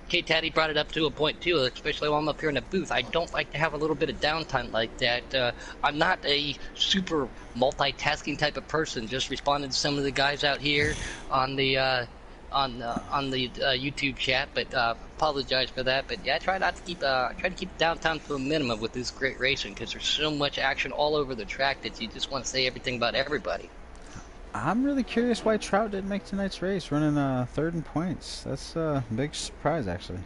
Kate Taddy brought it up to a point too, especially while I'm up here in the booth. I don't like to have a little bit of downtime like that. I'm not a super multitasking type of person. Just responding to some of the guys out here on the YouTube chat, but apologize for that. But yeah, I try to keep downtime to a minimum with this great racing because there's so much action all over the track that you just want to say everything about everybody. I'm really curious why Trout didn't make tonight's race, running third in points. That's a big surprise, actually.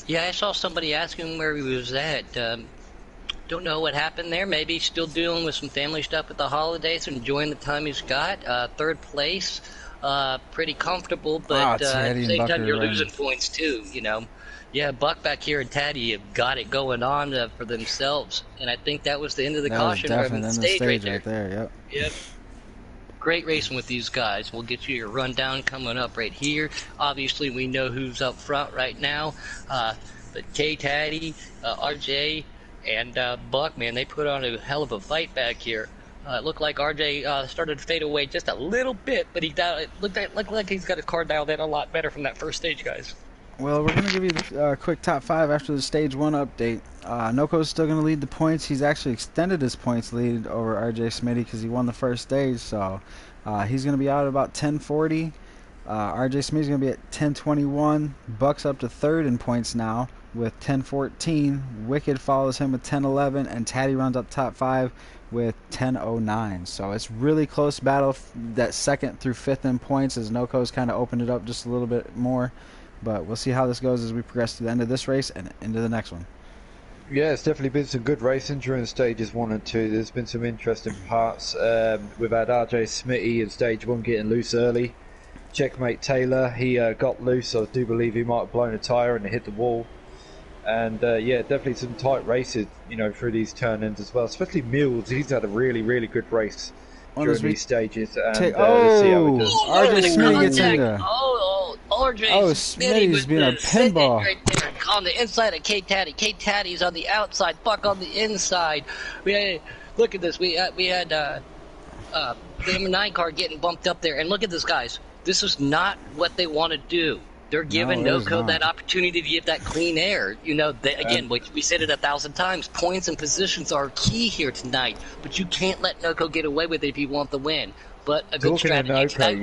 Yeah, I saw somebody asking where he was at. Don't know what happened there. Maybe he's still dealing with some family stuff with the holidays, enjoying the time he's got. Third place, pretty comfortable, but at the same time you're losing points too, you know. Yeah, Buck back here and Taddy have got it going on for themselves, and I think that was the end of the caution definitely the stage right right there. Yep. Yep. Great racing with these guys. We'll get you your rundown coming up right here. Obviously, we know who's up front right now. But K-Taddy, RJ, and Buck, man, they put on a hell of a fight back here. It looked like RJ started to fade away just a little bit, but it looked like he's got his car dialed in a lot better from that first stage, guys. Well, we're going to give you the quick top 5 after the stage 1 update. Noco's still going to lead the points. He's actually extended his points lead over RJ Smitty because he won the first stage. So he's going to be out at about 10:40. RJ Smitty's going to be at 10:21. Buck's up to third in points now. with 10:14. Wicked follows him with 10:11, and Taddy runs up top 5 with 10:09. So it's really close battle. That second through fifth in points as Noco's kind of opened it up just a little bit more. But we'll see how this goes as we progress to the end of this race and into the next one. Yeah, it's definitely been some good racing during stages 1 and 2. There's been some interesting parts. We've had RJ Smitty in stage 1 getting loose early. Checkmate Taylor, he got loose. I do believe he might have blown a tyre and hit the wall. And yeah, definitely some tight races, through these turn-ins as well. Especially Mills, he's had a really, really good race during these stages. And let's see how he does. RJ Smitty gets in there. RJ Smitty's being a pinball. Right there on the inside of K Taddy. K Taddy's on the outside, Buck on the inside. Look at this. We had the number 9 car getting bumped up there, and look at this, guys. This is not what they want to do. They're giving Noco that opportunity to get that clean air. Again, we said it 1,000 times. Points and positions are key here tonight, but you can't let Noco get away with it if you want the win. But a good strategy tonight.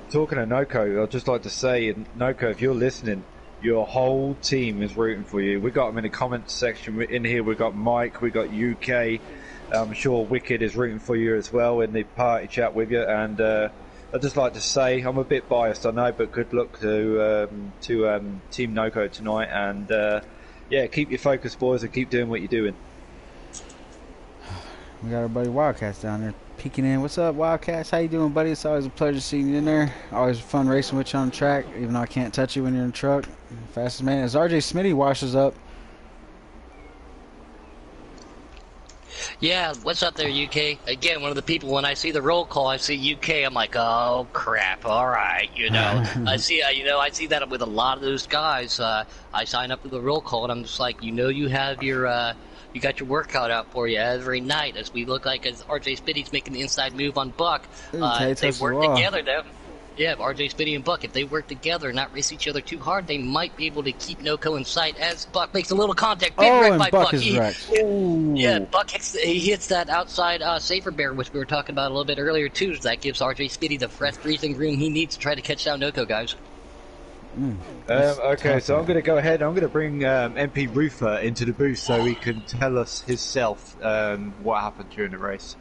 Talking to Noco, I'd just like to say, Noco, if you're listening, your whole team is rooting for you. We got them in the comments section. In here, we got Mike, we got UK. I'm sure Wicked is rooting for you as well in the party chat with you. And I'd just like to say, I'm a bit biased, I know, but good luck to Team Noco tonight. And yeah, keep your focus, boys, and keep doing what you're doing. We got our buddy Wildcats down there peeking in. What's up, Wildcats? How you doing, buddy? It's always a pleasure seeing you in there. Always fun racing with you on the track, even though I can't touch you when you're in the truck. Fastest man. As RJ Smitty washes up. Yeah, what's up there, UK? Again, one of the people, when I see the roll call, I see UK, I'm like, oh, crap, all right, I see that with a lot of those guys. I sign up for the roll call, and I'm just like, you have your, you got your workout out for you every night, as we look like as RJ Spitty's making the inside move on Buck. If they work together, though. Yeah, RJ Spitty and Buck, if they work together and not race each other too hard, they might be able to keep Noco in sight as Buck makes a little contact. Big wreck by Buck. Yeah, Buck hits that outside safer bear, which we were talking about a little bit earlier, too. So that gives RJ Spitty the fresh breathing room he needs to try to catch down Noco, guys. Okay, so I'm going to go ahead. I'm going to bring MP Roofer into the booth so he can tell us himself what happened during the race.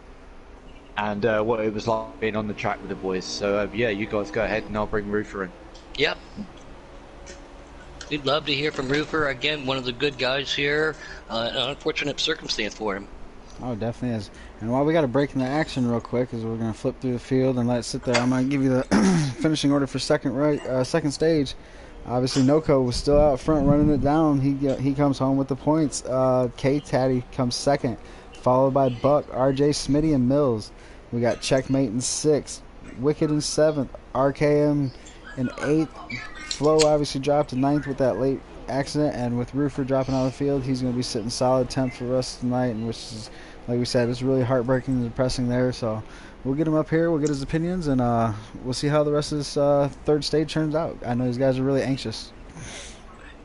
And what it was like being on the track with the boys. So, yeah, you guys go ahead and I'll bring Roofer in. Yep. We'd love to hear from Roofer. Again, one of the good guys here. An unfortunate circumstance for him. Oh, definitely is. And while we got a break in the action real quick, as we're going to flip through the field and let it sit there, I'm going to give you the finishing order for second stage. Obviously, Noco was still out front running it down. He comes home with the points. K Taddy comes second, followed by Buck, RJ Smitty, and Mills. We got Checkmate in 6th, Wicked in 7th, RKM in 8th. Flo obviously dropped to 9th with that late accident, and with Roofer dropping out of the field, he's going to be sitting solid 10th for the rest of the night, and which is, like we said, it's really heartbreaking and depressing there. So we'll get him up here, we'll get his opinions, and we'll see how the rest of this third stage turns out. I know these guys are really anxious.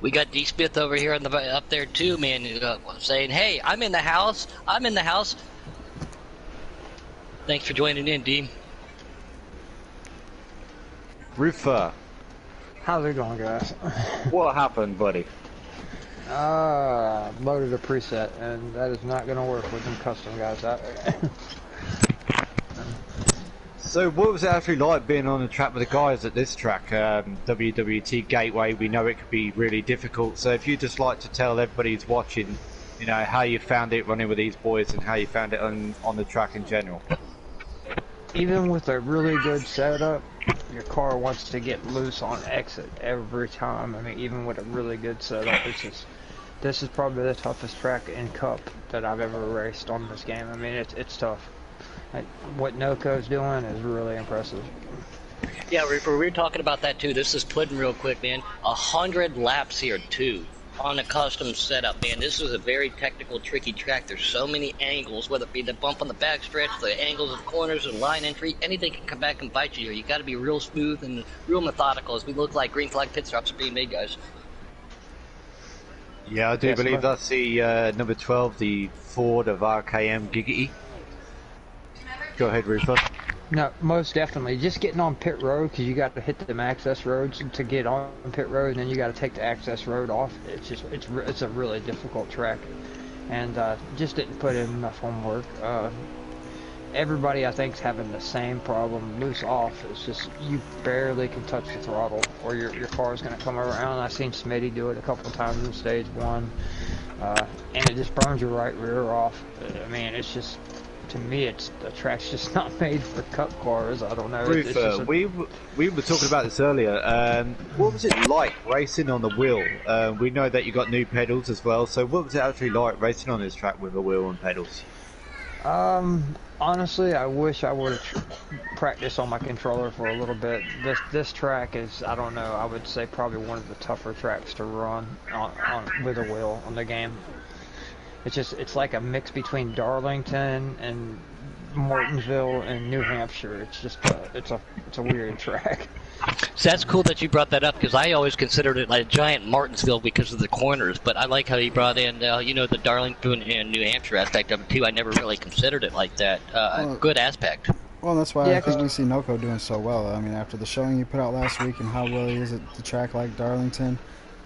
We got D. Smith over here up there too, man, saying, hey, I'm in the house. Thanks for joining in, D. Roofer. How's it going, guys? What happened, buddy? Loaded a preset, and that is not going to work with them custom guys out there. So what was it actually like being on the track with the guys at this track, WWT Gateway? We know it could be really difficult, so if you'd just like to tell everybody who's watching, how you found it running with these boys and how you found it on the track in general. Even with a really good setup, your car wants to get loose on exit every time. I mean, even with a really good setup, this is probably the toughest track in Cup that I've ever raced on this game. I mean, it's tough. What Noco's doing is really impressive. Yeah, Reaper, we were talking about that too. This is pudding real quick, man. 100 laps here too on a custom setup, man. This is a very technical, tricky track. There's so many angles, whether it be the bump on the backstretch, the angles of corners and line entry, anything can come back and bite you here. You got to be real smooth and real methodical, as we look like green flag pit stops are being made, guys. Yeah, I do believe that's the number 12, the Ford of RKM Giggity. Go ahead, Roofer. No, most definitely. Just getting on pit road, because you got to hit them access roads to get on pit road, and then you got to take the access road off. It's a really difficult track, and just didn't put in enough homework. Everybody I think's having the same problem. Loose off. It's just you barely can touch the throttle, or your car's gonna come around. I've seen Smitty do it a couple of times in stage 1, and it just burns your right rear off. I mean, it's just. To me, the track's just not made for cup cars. I don't know. Roofer, we were talking about this earlier. What was it like racing on the wheel? We know that you got new pedals as well. So what was it actually like racing on this track with a wheel and pedals? Honestly, I wish I would have practiced on my controller for a little bit. This track is, I don't know, I would say probably one of the tougher tracks to run on with a wheel on the game. It's like a mix between Darlington and Martinsville and New Hampshire. It's a weird track. So that's cool that you brought that up, because I always considered it like a giant Martinsville because of the corners. But I like how you brought in, the Darlington and New Hampshire aspect of it too. I never really considered it like that. Good aspect. Well, that's why I think we see Noco doing so well. I mean, after the showing you put out last week and how well he is at the track like Darlington.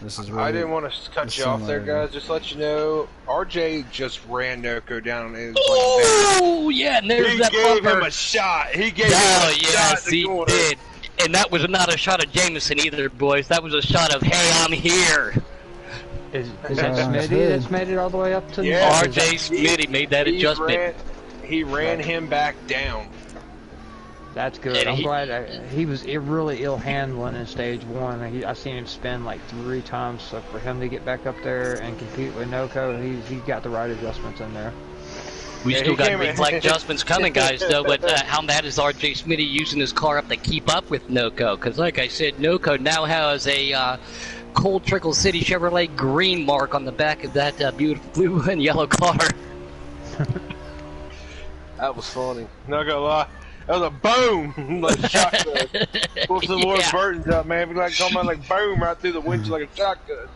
This is really I didn't want to cut you off there, guys. Just to let you know, RJ just ran Noco down. Oh, yeah, and there's that bumper. He gave him a shot. He did. And that was not a shot of Jameson either, boys. That was a shot of, hey, I'm here. Is that Smitty that's made it all the way up to RJ Smitty made that adjustment. He ran him back down. That's good. I'm glad he was really ill handling in stage 1. I seen him spin like 3 times, so for him to get back up there and compete with Noco, he got the right adjustments in there. We still got green flag adjustments coming, guys, though, but how mad is RJ Smitty using his car up to keep up with Noco? Because like I said, Noco now has a Cold Trickle City Chevrolet green mark on the back of that beautiful blue and yellow car. That was funny. Not gonna lie. That was a boom! Like a shotgun. Pull some more Burtons up, man. It'd be like coming like boom right through the windshield like a shotgun.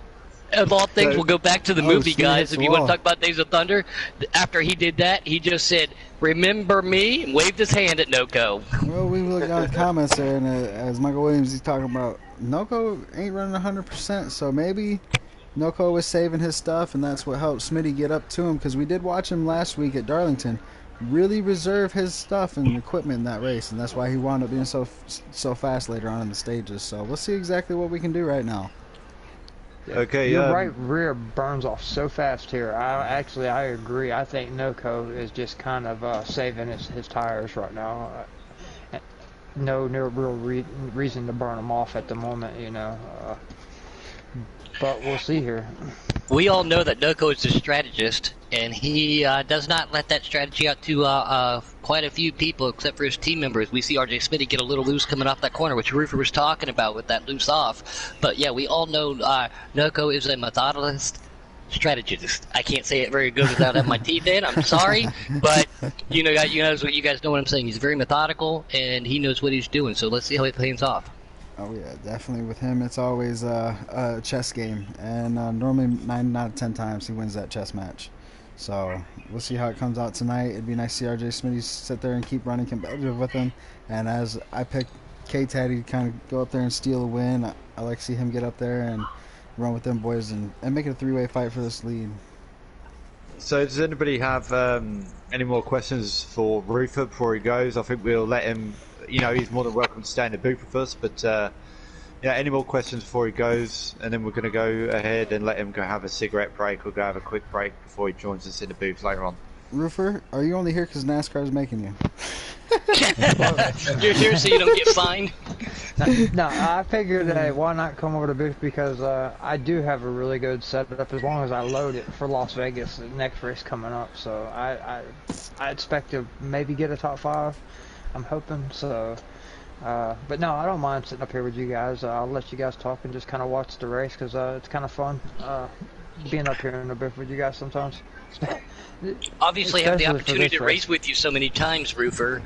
Of all things, we'll go back to the movie, guys. If you want to talk about Days of Thunder, after he did that, he just said, "Remember me," and waved his hand at Noco. Well, we looked down the comments there, and as Michael Williams, he's talking about Noco ain't running 100%, so maybe Noco was saving his stuff, and that's what helped Smitty get up to him. Because we did watch him last week at Darlington. Really reserve his stuff and equipment in that race, and that's why he wound up being so fast later on in the stages. So we'll see exactly what we can do right now. Okay, your right rear burns off so fast here. I agree. I think Noco is just kind of saving his tires right now. No real reason to burn them off at the moment, but we'll see here. We all know that Noco is a strategist, and he does not let that strategy out to quite a few people, except for his team members. We see RJ Smitty get a little loose coming off that corner, which Roofer was talking about with that loose off. But yeah, we all know Noco is a methodologist strategist. I can't say it very good without having my teeth in. I'm sorry, but you guys know what I'm saying. He's very methodical, and he knows what he's doing. So let's see how he plays off. Oh yeah, definitely with him it's always a chess game, and normally 9 out of 10 times he wins that chess match. So we'll see how it comes out tonight. It'd be nice to see RJ Smitty sit there and keep running competitive with him, and as I picked K-Taddy to kind of go up there and steal a win, I like to see him get up there and run with them boys and make it a 3-way fight for this lead. So does anybody have any more questions for Roofer before he goes? I think we'll let him, he's more than welcome to stay in the booth with us, but any more questions before he goes, and then we're going to go ahead and let him go have a cigarette break or go have a quick break before he joins us in the booth later on. Roofer, are you only here because NASCAR's making you? You're here so you don't get fined? No, I figured that why not come over to booth, because I do have a really good setup as long as I load it for Las Vegas, the next race coming up. So I expect to maybe get a top 5. I'm hoping so. But no, I don't mind sitting up here with you guys. I'll let you guys talk and just kind of watch the race, because it's kind of fun being up here in the booth with you guys sometimes. Obviously, have the opportunity to race with you so many times, Roofer.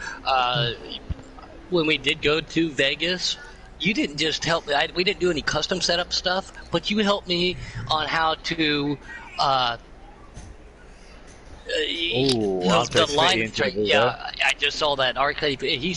When we did go to Vegas, you didn't just help me. We didn't do any custom setup stuff, but you helped me on how to Oh, The Andre line, Smitty into the blue there. yeah, I just saw that arcade. He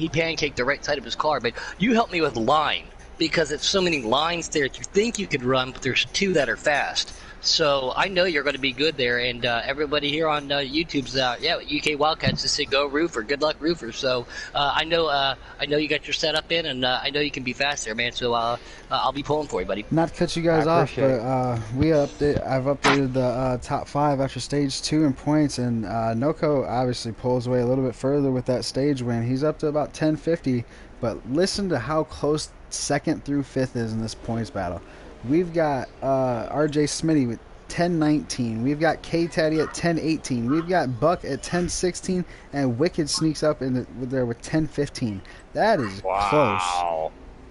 pancaked the right side of his car, but you helped me with line because it's so many lines there. You think you could run, but there's two that are fast. So I know you're going to be good there, and everybody here on YouTube's UK Wildcats just say go Roofer, good luck Roofer. So I know you got your setup in, and I know you can be fast there, man. So I'll be pulling for you, buddy. Not to cut you guys off, but I've updated the top 5 after stage 2 in points, and Noko obviously pulls away a little bit further with that stage win. He's up to about 1050, but listen to how close 2nd through 5th is in this points battle. We've got RJ Smitty with 1019. We've got K-Taddy at 1018. We've got Buck at 1016, and Wicked sneaks up there with 1015. That is close.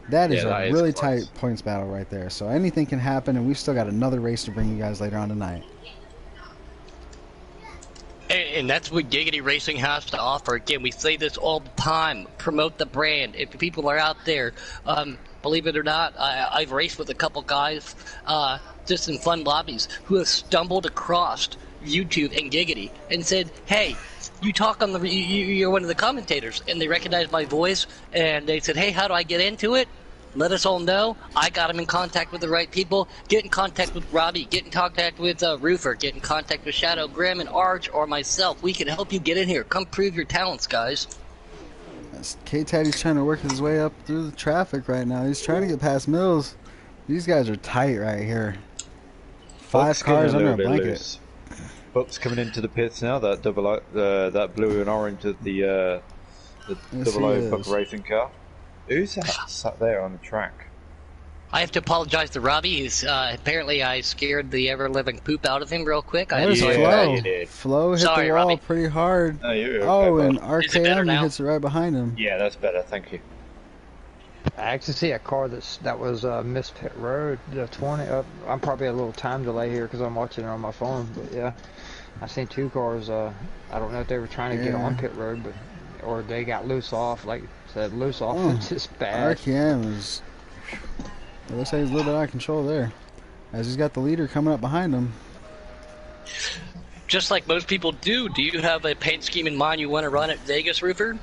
That is a really tight points battle right there. So anything can happen, and we've still got another race to bring you guys later on tonight. And that's what Giggity Racing has to offer. Again, we say this all the time. Promote the brand. If people are out there, believe it or not, I've raced with a couple guys just in fun lobbies who have stumbled across YouTube and Giggity and said, hey, you talk on you're one of the commentators. And they recognized my voice, and they said, hey, how do I get into it? Let us all know. I got him in contact with the right people. Get in contact with Robbie. Get in contact with Roofer. Get in contact with Shadow, Graham, and Arch, or myself. We can help you get in here. Come prove your talents, guys. K-Taddy's trying to work his way up through the traffic right now. He's trying to get past Mills. These guys are tight right here. 5 cars under a blanket. Buck's coming into the pits now. That that blue and orange of the double O Buck racing car. Who's that sat there on the track? I have to apologize to Robbie. He's apparently I scared the ever-living poop out of him real quick. There's Flo. Flo hit the wall Robbie. pretty hard. And RKM hits it right behind him. Yeah, that's better. Thank you. I actually see a car that was Miss Pit Road, the 20. I'm probably a little time delay here because I'm watching it on my phone, but yeah, I seen 2 cars. I don't know if they were trying to get on pit road, or they got loose off. Like I said, loose off is just bad. RKM is. It looks like he's a little bit out of control there, as he's got the leader coming up behind him. Just like most people do you have a paint scheme in mind you want to run at Vegas, Roofer?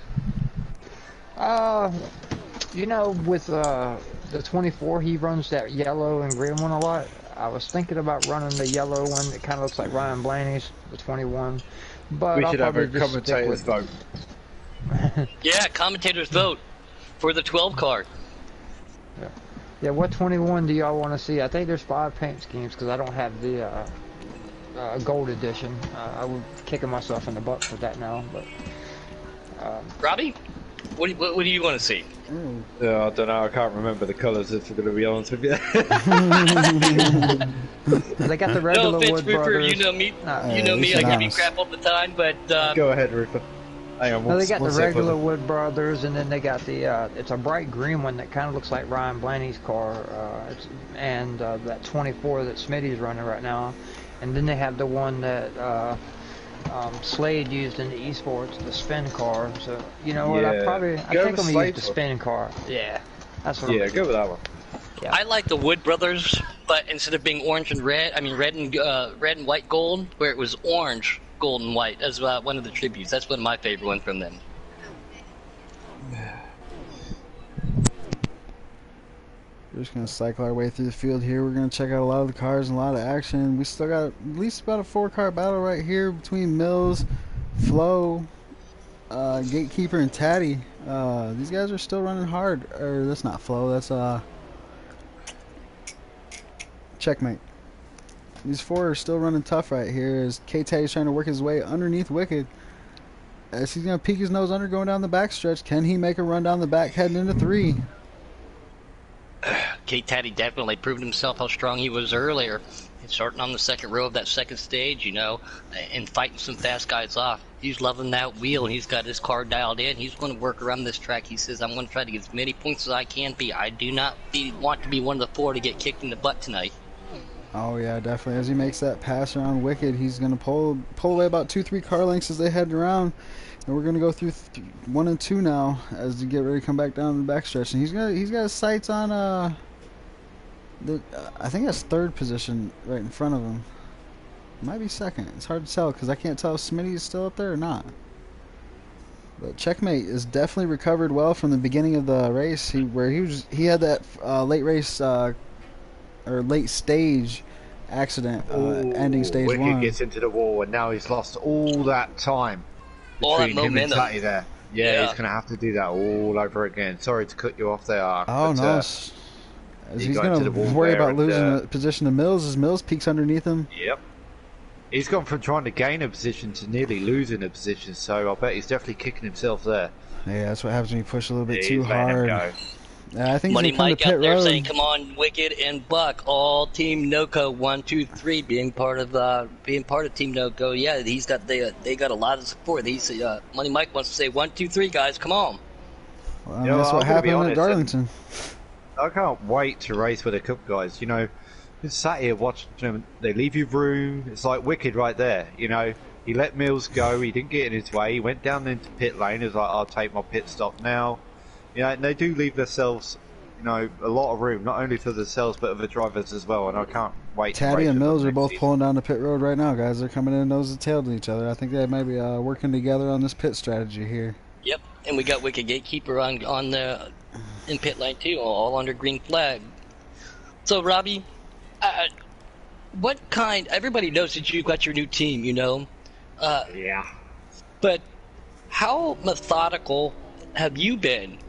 You know, with the 24, he runs that yellow and green one a lot. I was thinking about running the yellow one. It kind of looks like Ryan Blaney's, the 21. But we should have a commentator's vote. Yeah, commentator's vote for the 12 car. Yeah, what 21 do y'all want to see? I think there's 5 paint schemes because I don't have the gold edition. I was kicking myself in the butt for that now. But Robbie, what do you want to see? I don't know. I can't remember the colours. If I'm going to be honest with you. They got the regular no offense, Wood Roofer, Brothers. You know me. I give you crap all the time, but go ahead, Roofer. Hang on, no, they got the regular Wood Brothers, and then they got the it's a bright green one that kind of looks like Ryan Blaney's car, and that 24 that Smitty's running right now, and then they have the one that Slade used in the esports, the spin car. So you know what? I think I'm gonna use the spin car. Yeah, that's what. Yeah, go with that one. Yeah. I like the Wood Brothers, but instead of being orange and red, I mean red and white gold, where it was orange, gold, and white as one of the tributes. That's one of my favorite ones from them. We're just going to cycle our way through the field here. We're going to check out a lot of the cars and a lot of action. We still got at least about a 4-car battle right here between Mills, Flo, Gatekeeper, and Taddy. These guys are still running hard. Or that's not Flo, that's Checkmate. These 4 are still running tough right here as K-Taddy's trying to work his way underneath Wicked. As he's going to peek his nose under going down the backstretch. Can he make a run down the back heading into 3? K-Taddy definitely proved himself how strong he was earlier. Starting on the second row of that second stage, and fighting some fast guys off. He's loving that wheel, and he's got his car dialed in. He's going to work around this track. He says, I'm going to try to get as many points as I can be. I do not want to be one of the 4 to get kicked in the butt tonight. Oh, yeah, definitely. As he makes that pass around Wicked, he's going to pull away about 2-3 car lengths as they head around. And we're going to go through 1 and 2 now as they get ready to come back down the backstretch. And he's got his sights on, I think that's 3rd position right in front of him. Might be second. It's hard to tell because I can't tell if Smitty is still up there or not. But Checkmate is definitely recovered well from the beginning of the race. He had that late race or late stage accident, ending stage Wicked 1. gets into the wall, and now he's lost all that time All that between him and momentum. Tatty there. Yeah, he's going to have to do that all over again. Sorry to cut you off there, Ark, Oh but, no! He's got going into to the wall worry there about and, losing the position to Mills as Mills peeks underneath him. Yep. He's gone from trying to gain a position to nearly losing a position, so I bet he's definitely kicking himself there. Yeah, that's what happens when you push a little bit too He's letting him hard. go. Yeah, I think Money he's going to Mike come to out pit there road. saying, "Come on, Wicked and Buck, all Team NoCo 1, 2, 3, being part of Team NoCo." Yeah, they got a lot of support. Money Mike wants to say 1, 2, 3, guys, come on. Well, that's what I'm gonna be happened at honest, Darlington. I can't wait to race with the Cup guys. You know, just sat here watching them. They leave you room. It's like Wicked right there. You know, he let Mills go. He didn't get in his way. He went down into pit lane. He was like, "I'll take my pit stop now." You know, and they do leave themselves, you know, a lot of room, not only for themselves but for the drivers as well. And I can't wait. Taddy to race and with them Mills are next both season. pulling down the pit road right now, guys. They're coming in nose to tail to each other. I think they may be working together on this pit strategy here. Yep, and we got Wicked Gatekeeper on the in pit lane too, all under green flag. So Robbie, what kind? Everybody knows that you got your new team, you know. Yeah. But how methodical have you been?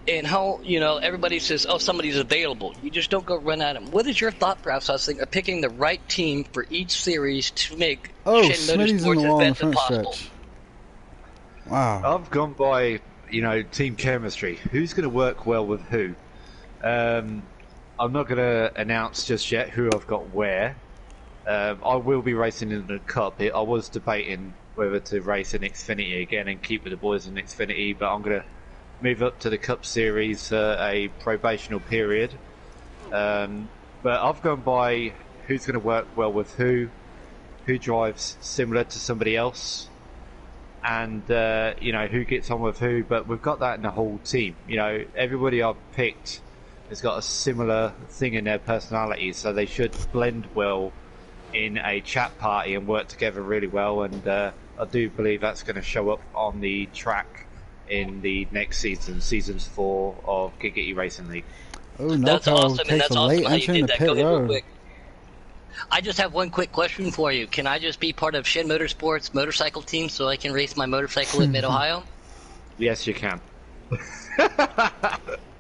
And how, you know, everybody says, oh, somebody's available. You just don't go run at them. What is your thought process of picking the right team for each series to make Oh, Shen Smitty's in the Motorsports wall in the as best as front possible? stretch. Wow. I've gone by, you know, team chemistry. Who's going to work well with who? I'm not going to announce just yet who I've got where. I will be racing in the Cup. I was debating whether to race in Xfinity again and keep with the boys in Xfinity, but I'm going to move up to the Cup Series, a probational period. But I've gone by who's going to work well with who drives similar to somebody else, and you know, who gets on with who. But we've got that in the whole team. You know, everybody I've picked has got a similar thing in their personality, so they should blend well in a chat party and work together really well. And I do believe that's going to show up on the track in the next seasons 4 of Giggity Racing League. Oh, That's NoCo awesome, and takes that's a awesome late how you entry did into that. Go pit ahead real road. quick. I just have one quick question for you. Can I just be part of Shen Motorsports motorcycle team so I can race my motorcycle in Mid-Ohio? Yes, you can. Can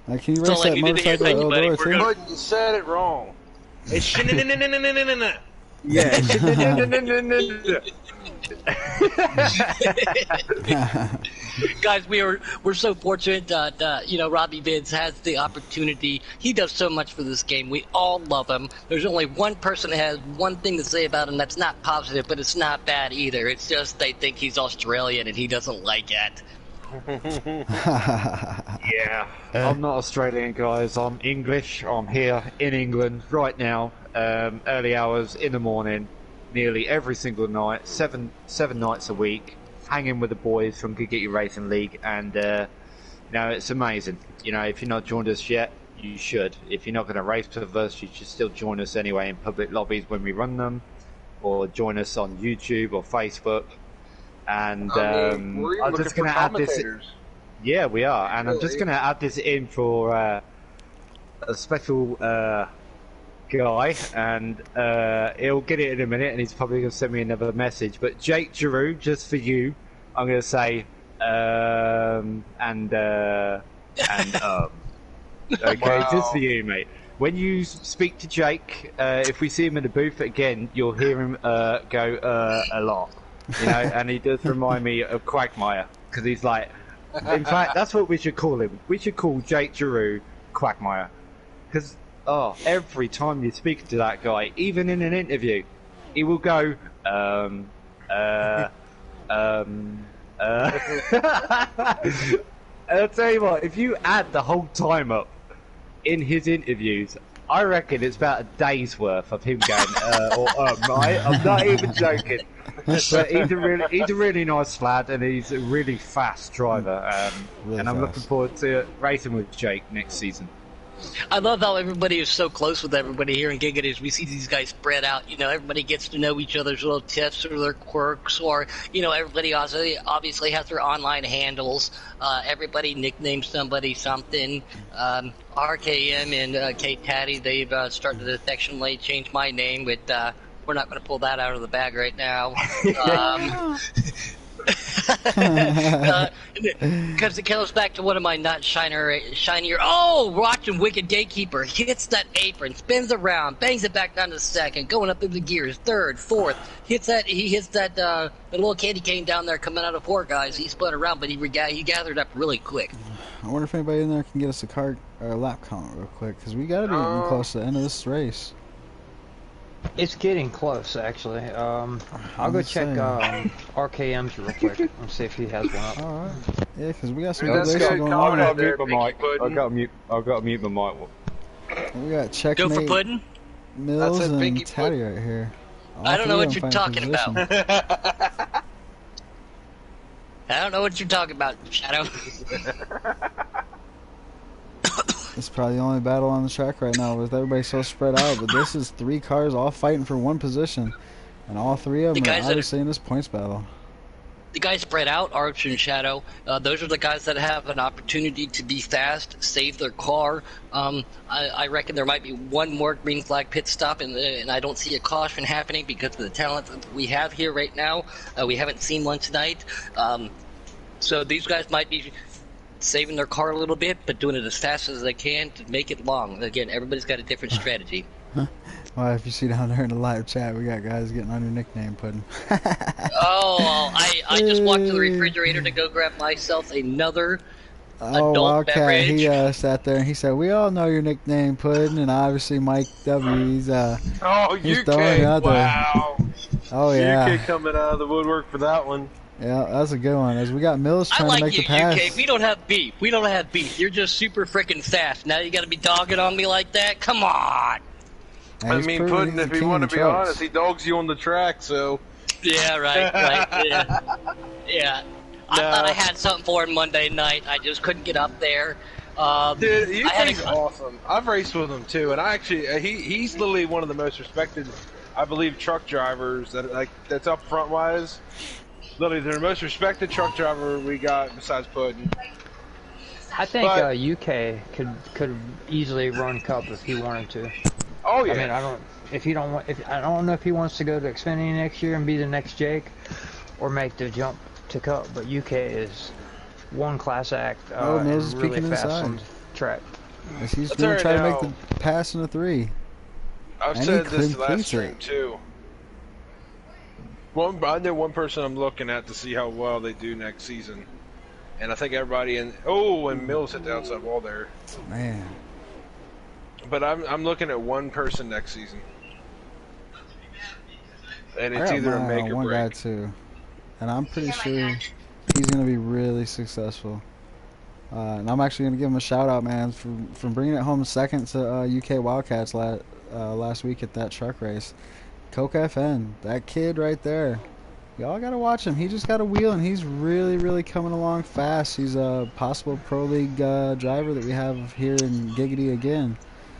you So, race like, that you didn't hear motorcycle at anybody, Eldora we're too? gonna- But you said it wrong. It's Yeah. Guys, we're so fortunate that you know, Robbie Vince has the opportunity. He does so much for this game. We all love him. There's only one person that has one thing to say about him that's not positive, but it's not bad either. It's just they think he's Australian and he doesn't like it. Yeah, I'm not Australian, guys. I'm English. I'm here in England right now, early hours in the morning, nearly every single night, seven nights a week, hanging with the boys from Giggity Racing League, and you know, it's amazing. You know, if you're not joined us yet, you should. If you're not going to race with us, you should still join us anyway in public lobbies when we run them, or join us on YouTube or Facebook. And we're I'm looking just for going to add this. commentators. Yeah, we are, and I'm just going to add this in for a special guy, and he'll get it in a minute, and he's probably going to send me another message. But Jake Giroux, just for you, I'm going to say okay, Wow. just for you, mate. When you speak to Jake, if we see him in the booth again, you'll hear him go a lot. You know, and he does remind me of Quagmire, because he's like, in fact, that's what we should call him. We should call Jake Giroux Quagmire, because every time you speak to that guy, even in an interview, he will go I'll tell you what, if you add the whole time up in his interviews, I reckon it's about a day's worth of him going right? I'm not even joking. But he's a really nice lad, and he's a really fast driver. Really and I'm fast. looking forward to racing with Jake next season. I love how everybody is so close with everybody here in Giga. We see these guys spread out. Everybody gets to know each other's little tips or their quirks, or everybody also obviously has their online handles. Everybody nicknames somebody something. RKM and K Tatty, they've started to affectionately change my name, but we're not going to pull that out of the bag right now. Because it goes back to one of my not shinier. Oh, watching Wicked Gatekeeper hits that apron, spins around, bangs it back down to second, going up in the gears, third, fourth. He hits that the little candy cane down there coming out of four guys. He spun around, but he gathered up really quick. I wonder if anybody in there can get us a lap count real quick, because we got to be getting close to the end of this race. It's getting close, actually. I'll go check RKM's real quick and see if he has one up. All right. Yeah, because we got some That's good good. racing going Comment on. out there, Pinky I've got to mute my mic. We got Go Checkmate, for pudding. Mills, That's it, and Pinky Tatty right here. All I don't know three what of you're them talking fighting for about. position. I don't know what you're talking about, Shadow. It's probably the only battle on the track right now with everybody so spread out, but this is 3 cars all fighting for one position, and all 3 of them are obviously in this points battle. The guys spread out, Arch and Shadow. Those are the guys that have an opportunity to be fast, save their car. I reckon there might be one more green flag pit stop, and I don't see a caution happening because of the talent that we have here right now. We haven't seen one tonight. So these guys might be saving their car a little bit, but doing it as fast as they can to make it long. Again, everybody's got a different strategy. Well, if you see down there in the live chat, we got guys getting on your nickname pudding. I just walked to the refrigerator to go grab myself another adult Wildcat, beverage. he sat there and he said, "We all know your nickname, Puddin," and obviously Mike W. He's UK, throwing it out there. wow. Oh yeah, UK coming out of the woodwork for that one. yeah, that's a good one. As we got Mills I trying like to make you, the pass. UK. We don't have beef. You're just super freaking fast. Now you got to be dogging on me like that? Come on. And I he's mean, proving Puddin', he's if the you king want to of be trucks. honest, he dogs you on the track, so. Yeah, right, yeah. Yeah. I thought I had something for him Monday night. I just couldn't get up there. Dude, I UK's awesome. I've raced with him too, and I actually he's literally one of the most respected, I believe, truck drivers that's up front wise. Literally, they're the most respected truck driver we got besides Puddin'. I think UK could easily run Cup if he wanted to. Oh yeah. I mean, I don't know if he wants to go to Xfinity next year and be the next Jake, or make the jump to Cup. But UK is one class act. Mills is really peeking fast inside. on the track. As he's I'll going to tell try you to make the pass in the 3. I've And said he this completes last stream it. too. I know one person I'm looking at to see how well they do next season, and I think everybody and Mills hit the outside wall there. Man. But I'm looking at one person next season, and I it's got either a mine make on or one guy break. too, and I'm pretty sure he's gonna be really successful. And I'm actually gonna give him a shout out, man, for bringing it home second to UK Wildcats last week at that truck race. Coco FN, that kid right there. Y'all gotta watch him. He just got a wheel, and he's really, really coming along fast. He's a possible pro league driver that we have here in Giggity again.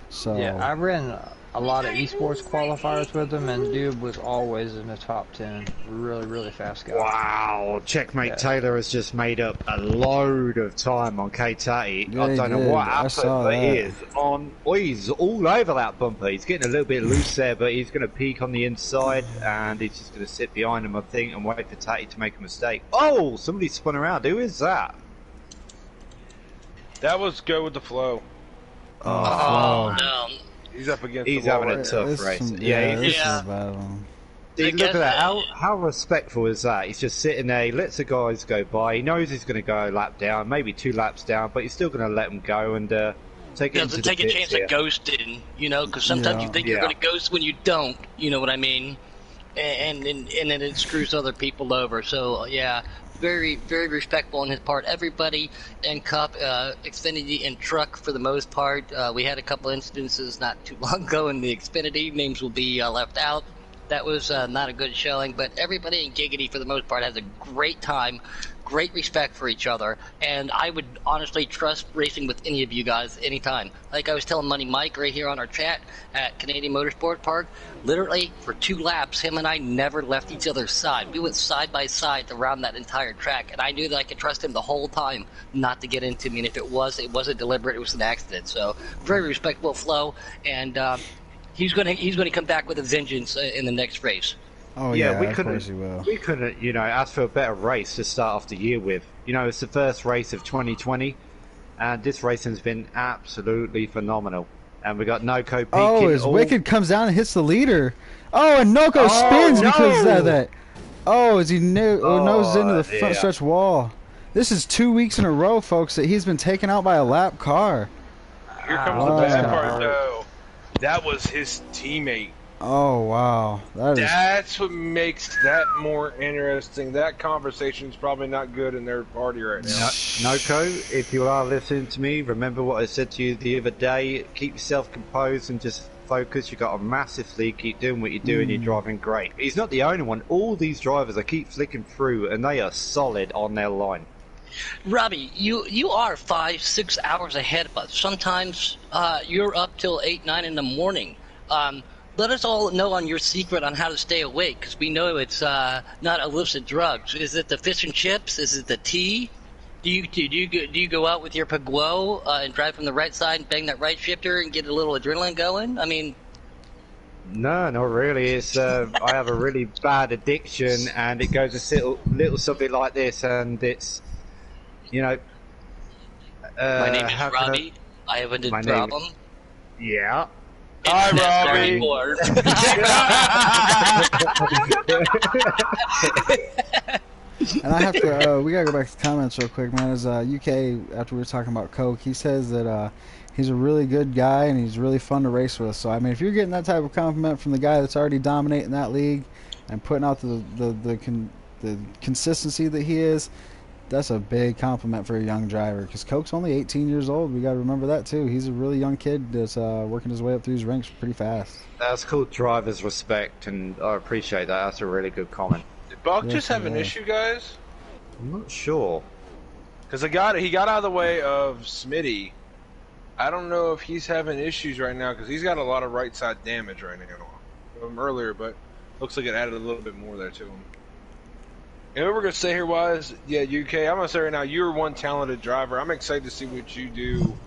So Yeah, I ran a lot of esports qualifiers with him, and dude was always in the top 10. Really, really fast guy. Wow, Checkmate Yeah. Taylor has just made up a load of time on K-Tatty. Yeah, I he don't know did. what I happened, saw but that. he is on. Oh, he's all over that bumper. He's getting a little bit loose there, but he's going to peak on the inside, and he's just going to sit behind him, I think, and wait for Tatty to make a mistake. Oh, somebody spun around. Who is that? That was go with the flow. Oh, no. He's up against He's the wall. having a right tough This race. some- Yeah, this Yeah. is a bad one. Dude, I look guess at that. How respectful is that? He's just sitting there. He lets the guys go by. He knows he's going to go a lap down, maybe 2 laps down, but he's still going to let them go and take it into Doesn't the take a pits chance here. at ghosting, because sometimes Yeah. you think you're Yeah. going to ghost when you don't, you know what I mean? And then it screws other people over. So, yeah, very, very respectful on his part. Everybody in Cup, Xfinity, and Truck for the most part. We had a couple instances not too long ago in the Xfinity. Names will be left out. That was not a good showing, but everybody in Giggity for the most part has a great time, great respect for each other, and I would honestly trust racing with any of you guys anytime. Like I was telling Money Mike right here on our chat at Canadian Motorsport Park, literally for 2 laps, him and I never left each other's side. We went side by side around that entire track, and I knew that I could trust him the whole time not to get into me, and if it wasn't deliberate, it was an accident. So very respectable flow, and he's gonna come back with a vengeance in the next race. Oh Yeah, yeah, of course he will. we couldn't, ask for a better race to start off the year with. It's the first race of 2020, and this racing's been absolutely phenomenal. And we got Noco peaking. Oh, as Wicked comes down and hits the leader. Oh, and Noco spins because of that. Oh, as he noses into the front stretch wall. This is 2 weeks in a row, folks, that he's been taken out by a lap car. Here comes the bad part, though. That was his teammate. Oh, wow. That's what makes that more interesting. That conversation's probably not good in their party right now. Noco, if you are listening to me, remember what I said to you the other day. Keep yourself composed and just focus. You've got a massive lead. Keep doing what you're doing. You're driving great. He's not the only one. All these drivers, I keep flicking through, and they are solid on their line. Robbie, you are 5-6 hours ahead of us. Sometimes you're up till 8, 9 in the morning. Let us all know on your secret on how to stay awake, because we know it's not illicit drugs. Is it the fish and chips? Is it the tea? Do you go out with your Peugeot and drive from the right side and bang that right shifter and get a little adrenaline going? I mean, no, not really. It's I have a really bad addiction, and it goes a little something like this, and it's my name is Robbie. I have a problem. Yeah. Hi, Robbie. And I have to, we gotta go back to the comments real quick, man. As UK, after we were talking about Coke, he says that he's a really good guy and he's really fun to race with. So, I mean, if you're getting that type of compliment from the guy that's already dominating that league and putting out the consistency that he is, that's a big compliment for a young driver, because Coke's only 18 years old. We got to remember that too. He's a really young kid that's working his way up through his ranks pretty fast. That's called driver's respect, and I appreciate that. That's a really good comment. Did Buck just have an issue, guys? I'm not sure. Because he got out of the way of Smitty. I don't know if he's having issues right now, because he's got a lot of right side damage right now from earlier, but looks like it added a little bit more there to him. And what we're going to say here was, yeah, UK, I'm going to say right now, you're one talented driver. I'm excited to see what you do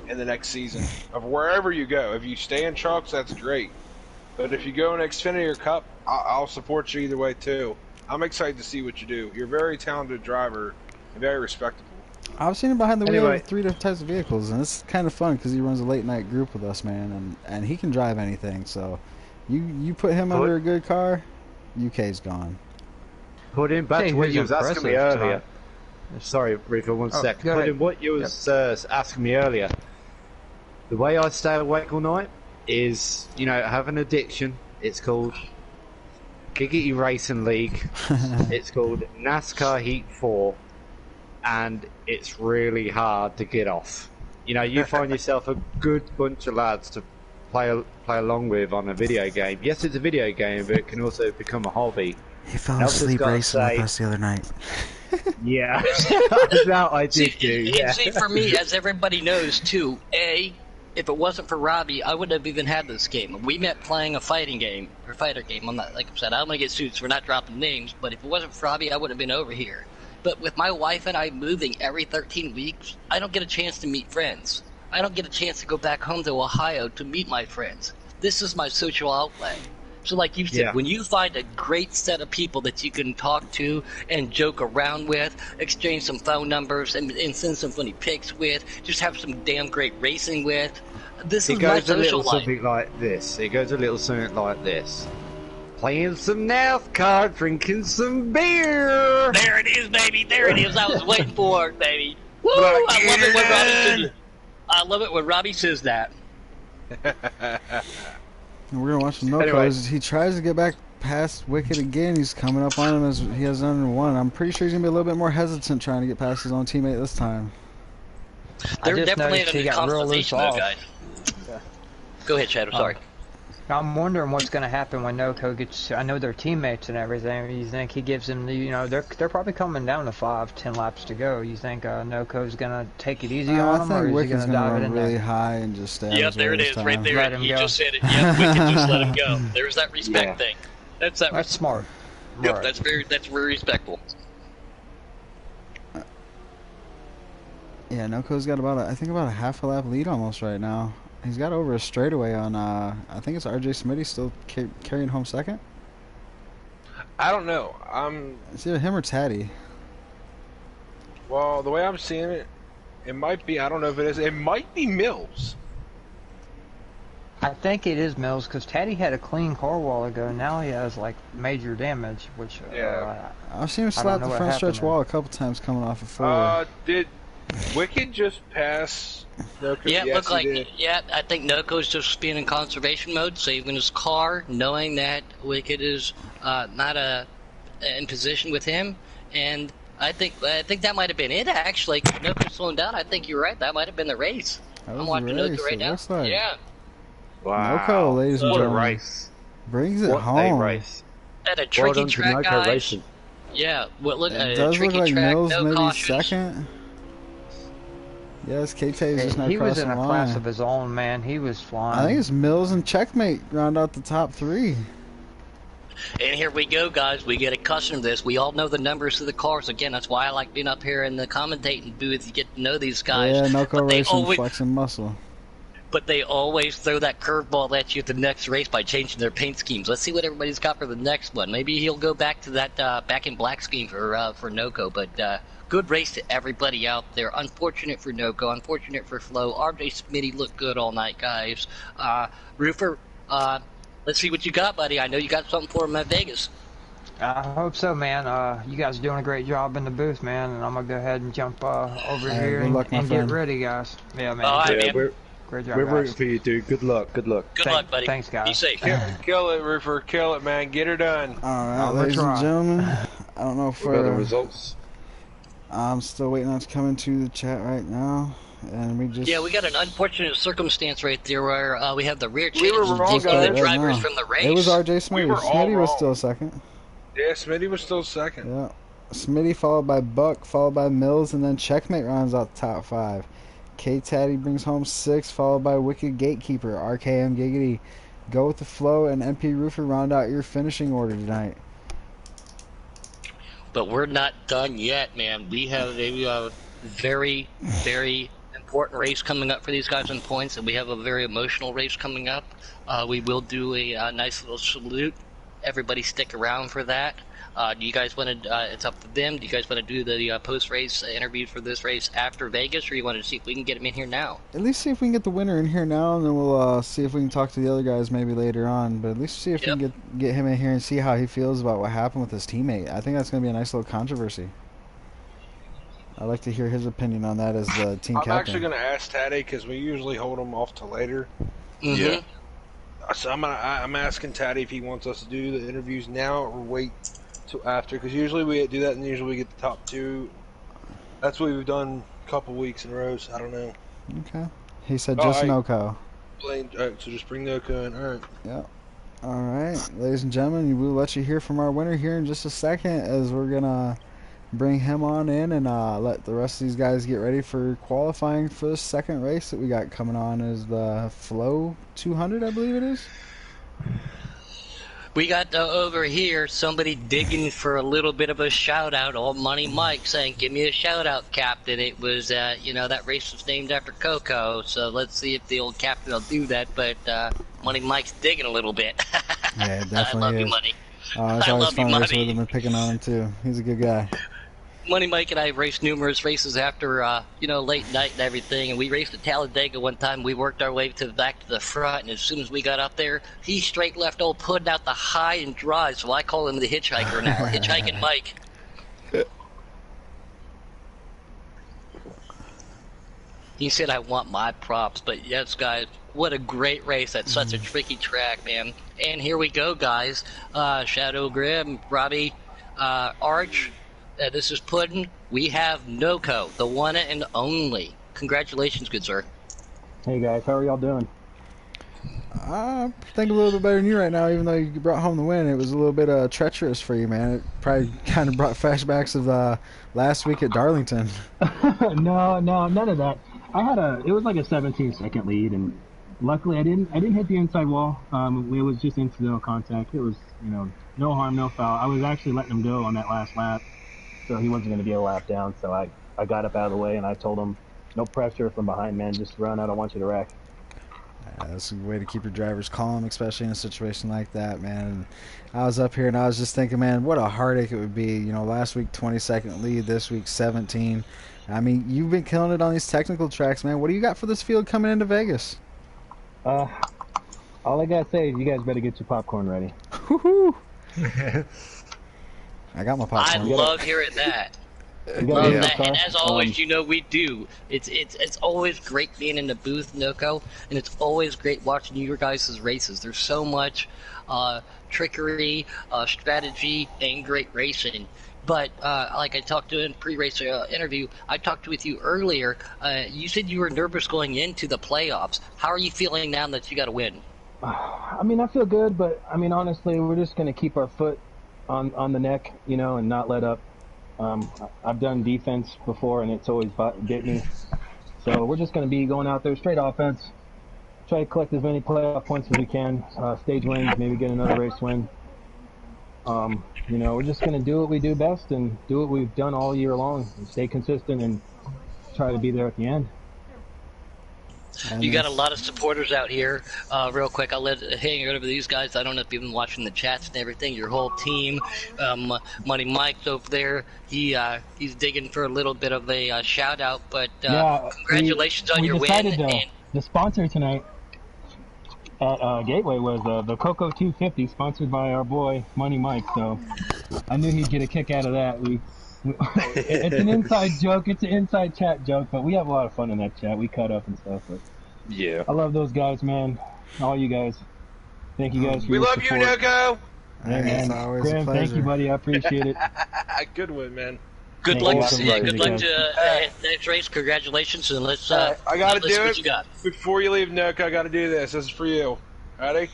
in the next season of wherever you go. If you stay in trucks, that's great. But if you go in Xfinity or Cup, I'll support you either way, too. I'm excited to see what you do. You're a very talented driver and very respectable. I've seen him behind the wheel of 3 different types of vehicles, and it's kind of fun because he runs a late-night group with us, man, and he can drive anything. So you put him under a good car, UK's gone. Put in back to what you was asking me earlier. Sorry, Rico, one sec. Put in what you was asking me earlier. The way I stay awake all night is, I have an addiction. It's called Giggity Racing League. It's called NASCAR Heat 4. And it's really hard to get off. You find yourself a good bunch of lads to play along with on a video game. Yes, it's a video game, but it can also become a hobby. He fell asleep racing with us the other night. Yeah, that I did do. Yeah. See, for me, as everybody knows too, if it wasn't for Robbie, I wouldn't have even had this game. We met playing a fighter game. I'm not, like I said, I don't want to get sued, so we're not dropping names. But if it wasn't for Robbie, I wouldn't have been over here. But with my wife and I moving every 13 weeks, I don't get a chance to meet friends. I don't get a chance to go back home to Ohio to meet my friends. This is my social outlet. So like you said, when you find a great set of people that you can talk to and joke around with, exchange some phone numbers and send some funny pics with, just have some damn great racing with, this is my social life. Something like this. It goes a little something like this. Playing some NASCAR, drinking some beer. There it is, baby. There it is. I was waiting for it, baby. Woo! I love it when Robbie says that. We're gonna watch some Nocos. He tries to get back past Wicked again. He's coming up on him as he has under one. I'm pretty sure he's gonna be a little bit more hesitant trying to get past his own teammate this time. They're definitely in a conversation, though, guys. Yeah. Go ahead, Chad. I'm sorry. I'm wondering what's going to happen when Noko gets. I know they're teammates and everything. You think he gives him the? You know, they're probably coming down to 5-10 laps to go. You think Noko's going to take it easy on I him, or think is he Wicked's going to going to dive it run in really there? high and just stay on Yep, his there way it this is, time. right there. Let him You go. just said it. Yep, we can just let him go. There's that respect Yeah. thing. That's that. That's smart. Yep, Right. that's very respectful. Yeah, Noko's got about a half a lap lead almost right now. He's got over a straightaway on, I think it's RJ Smitty still carrying home second. I don't know. It's either him or Taddy. Well, the way I'm seeing it, it might be. I don't know if it is. It might be Mills. I think it is Mills because Taddy had a clean car a while ago. Now he has like major damage, which Yeah. I've seen him I don't slap know the what front stretch happened wall a couple times coming off of four. Did Wicked just pass Noko? Yeah, it Yes, looked he like did. yeah. I think Noko's just being in conservation mode, saving his car, knowing that Wicked is not in position with him, and I think that might have been it. Actually, Noko's slowing down. I think you're right. That might have been the race. That I'm was the watching race, Noko right it now. looks like. Yeah, Wow. Noko, ladies and What a gentlemen. race. Brings it What a home. race. at a Well tricky done to track, Noko guys. Racing. Yeah, well, look, It a does look tricky like track, Mills no maybe cautions. second. Yes, KT is just not he was crossing in the a line. class of his own, man. He was flying. I think it's Mills and Checkmate round out the top three. And here we go, guys. We get accustomed to this. We all know the numbers of the cars. Again, that's why I like being up here in the commentating booth. You get to know these guys. Yeah, Noko but they Racing always, flexing muscle. but they always throw that curveball at you at the next race by changing their paint schemes. Let's see what everybody's got for the next one. Maybe he'll go back to that back in black scheme for Noko. But good race to everybody out there. Unfortunate for Noko. Unfortunate for Flo. RJ Smitty looked good all night, guys. Roofer, let's see what you got, buddy. I know you got something for him at Vegas. I hope so, man. You guys are doing a great job in the booth, man. And I'm gonna go ahead and jump over here good and, luck, my and friend. get ready, guys. Yeah, man. All right, Yeah, man. Great job, we're guys. rooting for you, dude. Good luck. Good luck. Good luck, buddy. Thanks, guys. Be safe. Kill it, Roofer. Kill it, man. Get her done. All right, I'm gonna ladies and try. gentlemen. I don't know if What about the results? I'm still waiting on it to come into the chat right now, and we just Yeah, we got an unfortunate circumstance right there where we have the rear We were change wrong, taking the guys. drivers No. from the race. It was RJ Smitty. We were all Smitty was wrong. still second. Yeah, Smitty was still second. Yeah. Smitty followed by Buck, followed by Mills, and then Checkmate rounds out the top five. K Taddy brings home six, followed by Wicked Gatekeeper, RKM Giggity. Go with the Flow, and MP Roofer round out your finishing order tonight. But we're not done yet, man. We have a very, very important race coming up for these guys on points, and we have a very emotional race coming up. We will do a nice little salute. Everybody stick around for that. Do you guys want to, it's up to them, do you guys want to do the post-race interview for this race after Vegas, or you want to see if we can get them in here now? At least see if we can get the winner in here now, and then we'll see if we can talk to the other guys maybe later on. But at least see if we can get him in here and see how he feels about what happened with his teammate. I think that's going to be a nice little controversy. I'd like to hear his opinion on that as the team I'm captain. actually going to ask Taddy because we usually hold him off to later. Mm-hmm. Yeah. So I'm asking Taddy if he wants us to do the interviews now or wait till after, because usually we do that and usually we get the top two. That's what we've done a couple weeks in a row. So I don't know. Okay. He said Oh, just I- Noko. All right, so just bring Noko in. All right. Yep. All right, ladies and gentlemen, we'll let you hear from our winner here in just a second, as we're gonna bring him on in and let the rest of these guys get ready for qualifying for the second race that we got coming on, is the Flow 200, I believe it is. We got over here somebody digging for a little bit of a shout out. Old Money Mike saying, "Give me a shout out, Captain." It was, that race was named after Coco. So let's see if the old captain will do that. But Money Mike's digging a little bit. Yeah, it I definitely love is. you, Money. It's I always love you, fun racing Money. with him and picking on him too. He's a good guy. Money Mike and I raced numerous races after, late night and everything, and we raced at Talladega one time. We worked our way back to the front, and as soon as we got up there, he straight left old Puddin' out the high and dry, so I call him the hitchhiker now, Hitchhiking Mike. He said, "I want my props," but yes, guys, what a great race at such a tricky track, man. And here we go, guys. Shadow Grim, Robbie, Arch, this is Puddin'. We have Noko, the one and only. Congratulations, good sir. Hey guys, how are y'all doing? I think a little bit better than you right now, even though you brought home the win. It was a little bit treacherous for you, man. It probably kind of brought flashbacks of last week at Darlington. No, none of that. It was like a 17-second lead, and luckily I didn't hit the inside wall. It was just incidental contact. It was, no harm, no foul. I was actually letting him go on that last lap, so he wasn't going to be a lap down. So I got up out of the way and I told him, no pressure from behind, man. Just run. I don't want you to wreck. That's a way to keep your drivers calm, especially in a situation like that, man. And I was up here and I was just thinking, man, what a heartache it would be. Last week 22nd lead, this week 17. I mean, you've been killing it on these technical tracks, man. What do you got for this field coming into Vegas? All I gotta say is you guys better get your popcorn ready. Woohoo! I got my popcorn. I love hearing that. Love that. And as always, we do. It's always great being in the booth, Noko, and it's always great watching your guys' races. There's so much trickery, strategy, and great racing. But like I talked to in pre-race interview, I talked with you earlier. You said you were nervous going into the playoffs. How are you feeling now that you got to win? I mean, I feel good, but I mean, honestly, we're just gonna keep our foot on the neck, and not let up. I've done defense before, and it's always get me. So we're just going to be going out there straight offense, try to collect as many playoff points as we can, stage wins, maybe get another race win. We're just going to do what we do best and do what we've done all year long, and stay consistent and try to be there at the end. You got a lot of supporters out here. Real quick, I'll hang it over to these guys. I don't know if you've been watching the chats and everything. Your whole team, Money Mike's over there. He's digging for a little bit of a shout out. But congratulations on your win. The sponsor tonight at Gateway was the Coco 250, sponsored by our boy Money Mike. So I knew he'd get a kick out of that. It's an inside joke. It's an inside chat joke, but we have a lot of fun in that chat. We cut up and stuff. But Yeah. I love those guys, man. All you guys. Thank you guys for We your love support. you, Noko. Hey, man. It's always a Graham, thank pleasure. you, buddy. I appreciate it. Good win, man. Good Thank luck. you. Good luck Thank you. to next race. Congratulations, and let's. I gotta let's see do what it you got. before you leave, Noko. I gotta do this. This is for you. Ready?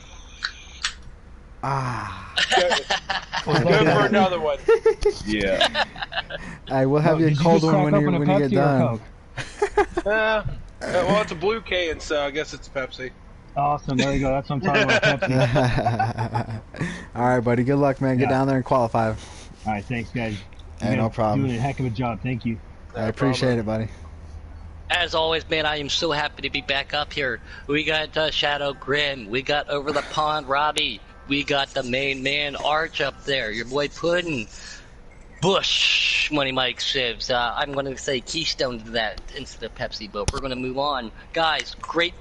Ah. Go for another one. Yeah. I will have you a Did cold just one crack when open a you get Pepsi or a done. Coke? Well, it's a blue can, so I guess it's Pepsi. Awesome. There you go. That's what I'm talking about. Pepsi. All right, buddy. Good luck, man. Get Yeah. down there and qualify. All right. Thanks, guys. Hey, You no guys problem. Doing a heck of a job. Thank you. I appreciate it, buddy. As always, man, I am so happy to be back up here. We got Shadow Grim. We got Over the Pond Robbie. We got the main man Arch up there. Your boy Puddin. Bush, Money Mike Sibs. I'm going to say Keystone to that instead of Pepsi, but we're going to move on. Guys, great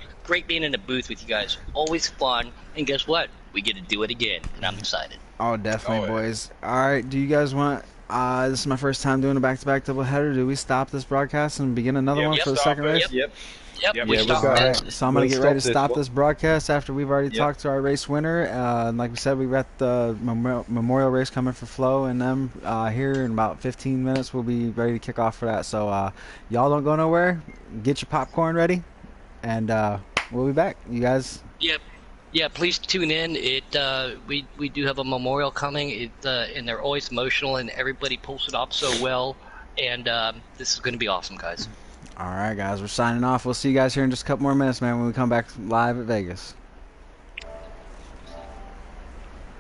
being in the booth with you guys. Always fun. And guess what? We get to do it again, and I'm excited. Oh, definitely, Oh, yeah. boys. All right. Do you guys want... this is my first time doing a back-to-back doubleheader. Do we stop this broadcast and begin another one Yep, for the stop second it. race? Yep. Yep, Yeah, we we stopped got it. it. So I'm going to Let's get ready to stop stop this. this broadcast after we've already Yep. talked to our race winner. And like we said, we got the memorial race coming for Flo and them here in about 15 minutes. We'll be ready to kick off for that. So y'all don't go nowhere. Get your popcorn ready, and we'll be back. You guys. Yep. Yeah, please tune in. We do have a memorial coming. And they're always emotional, and everybody pulls it off so well. And this is going to be awesome, guys. All right, guys. We're signing off. We'll see you guys here in just a couple more minutes, man, when we come back live at Vegas.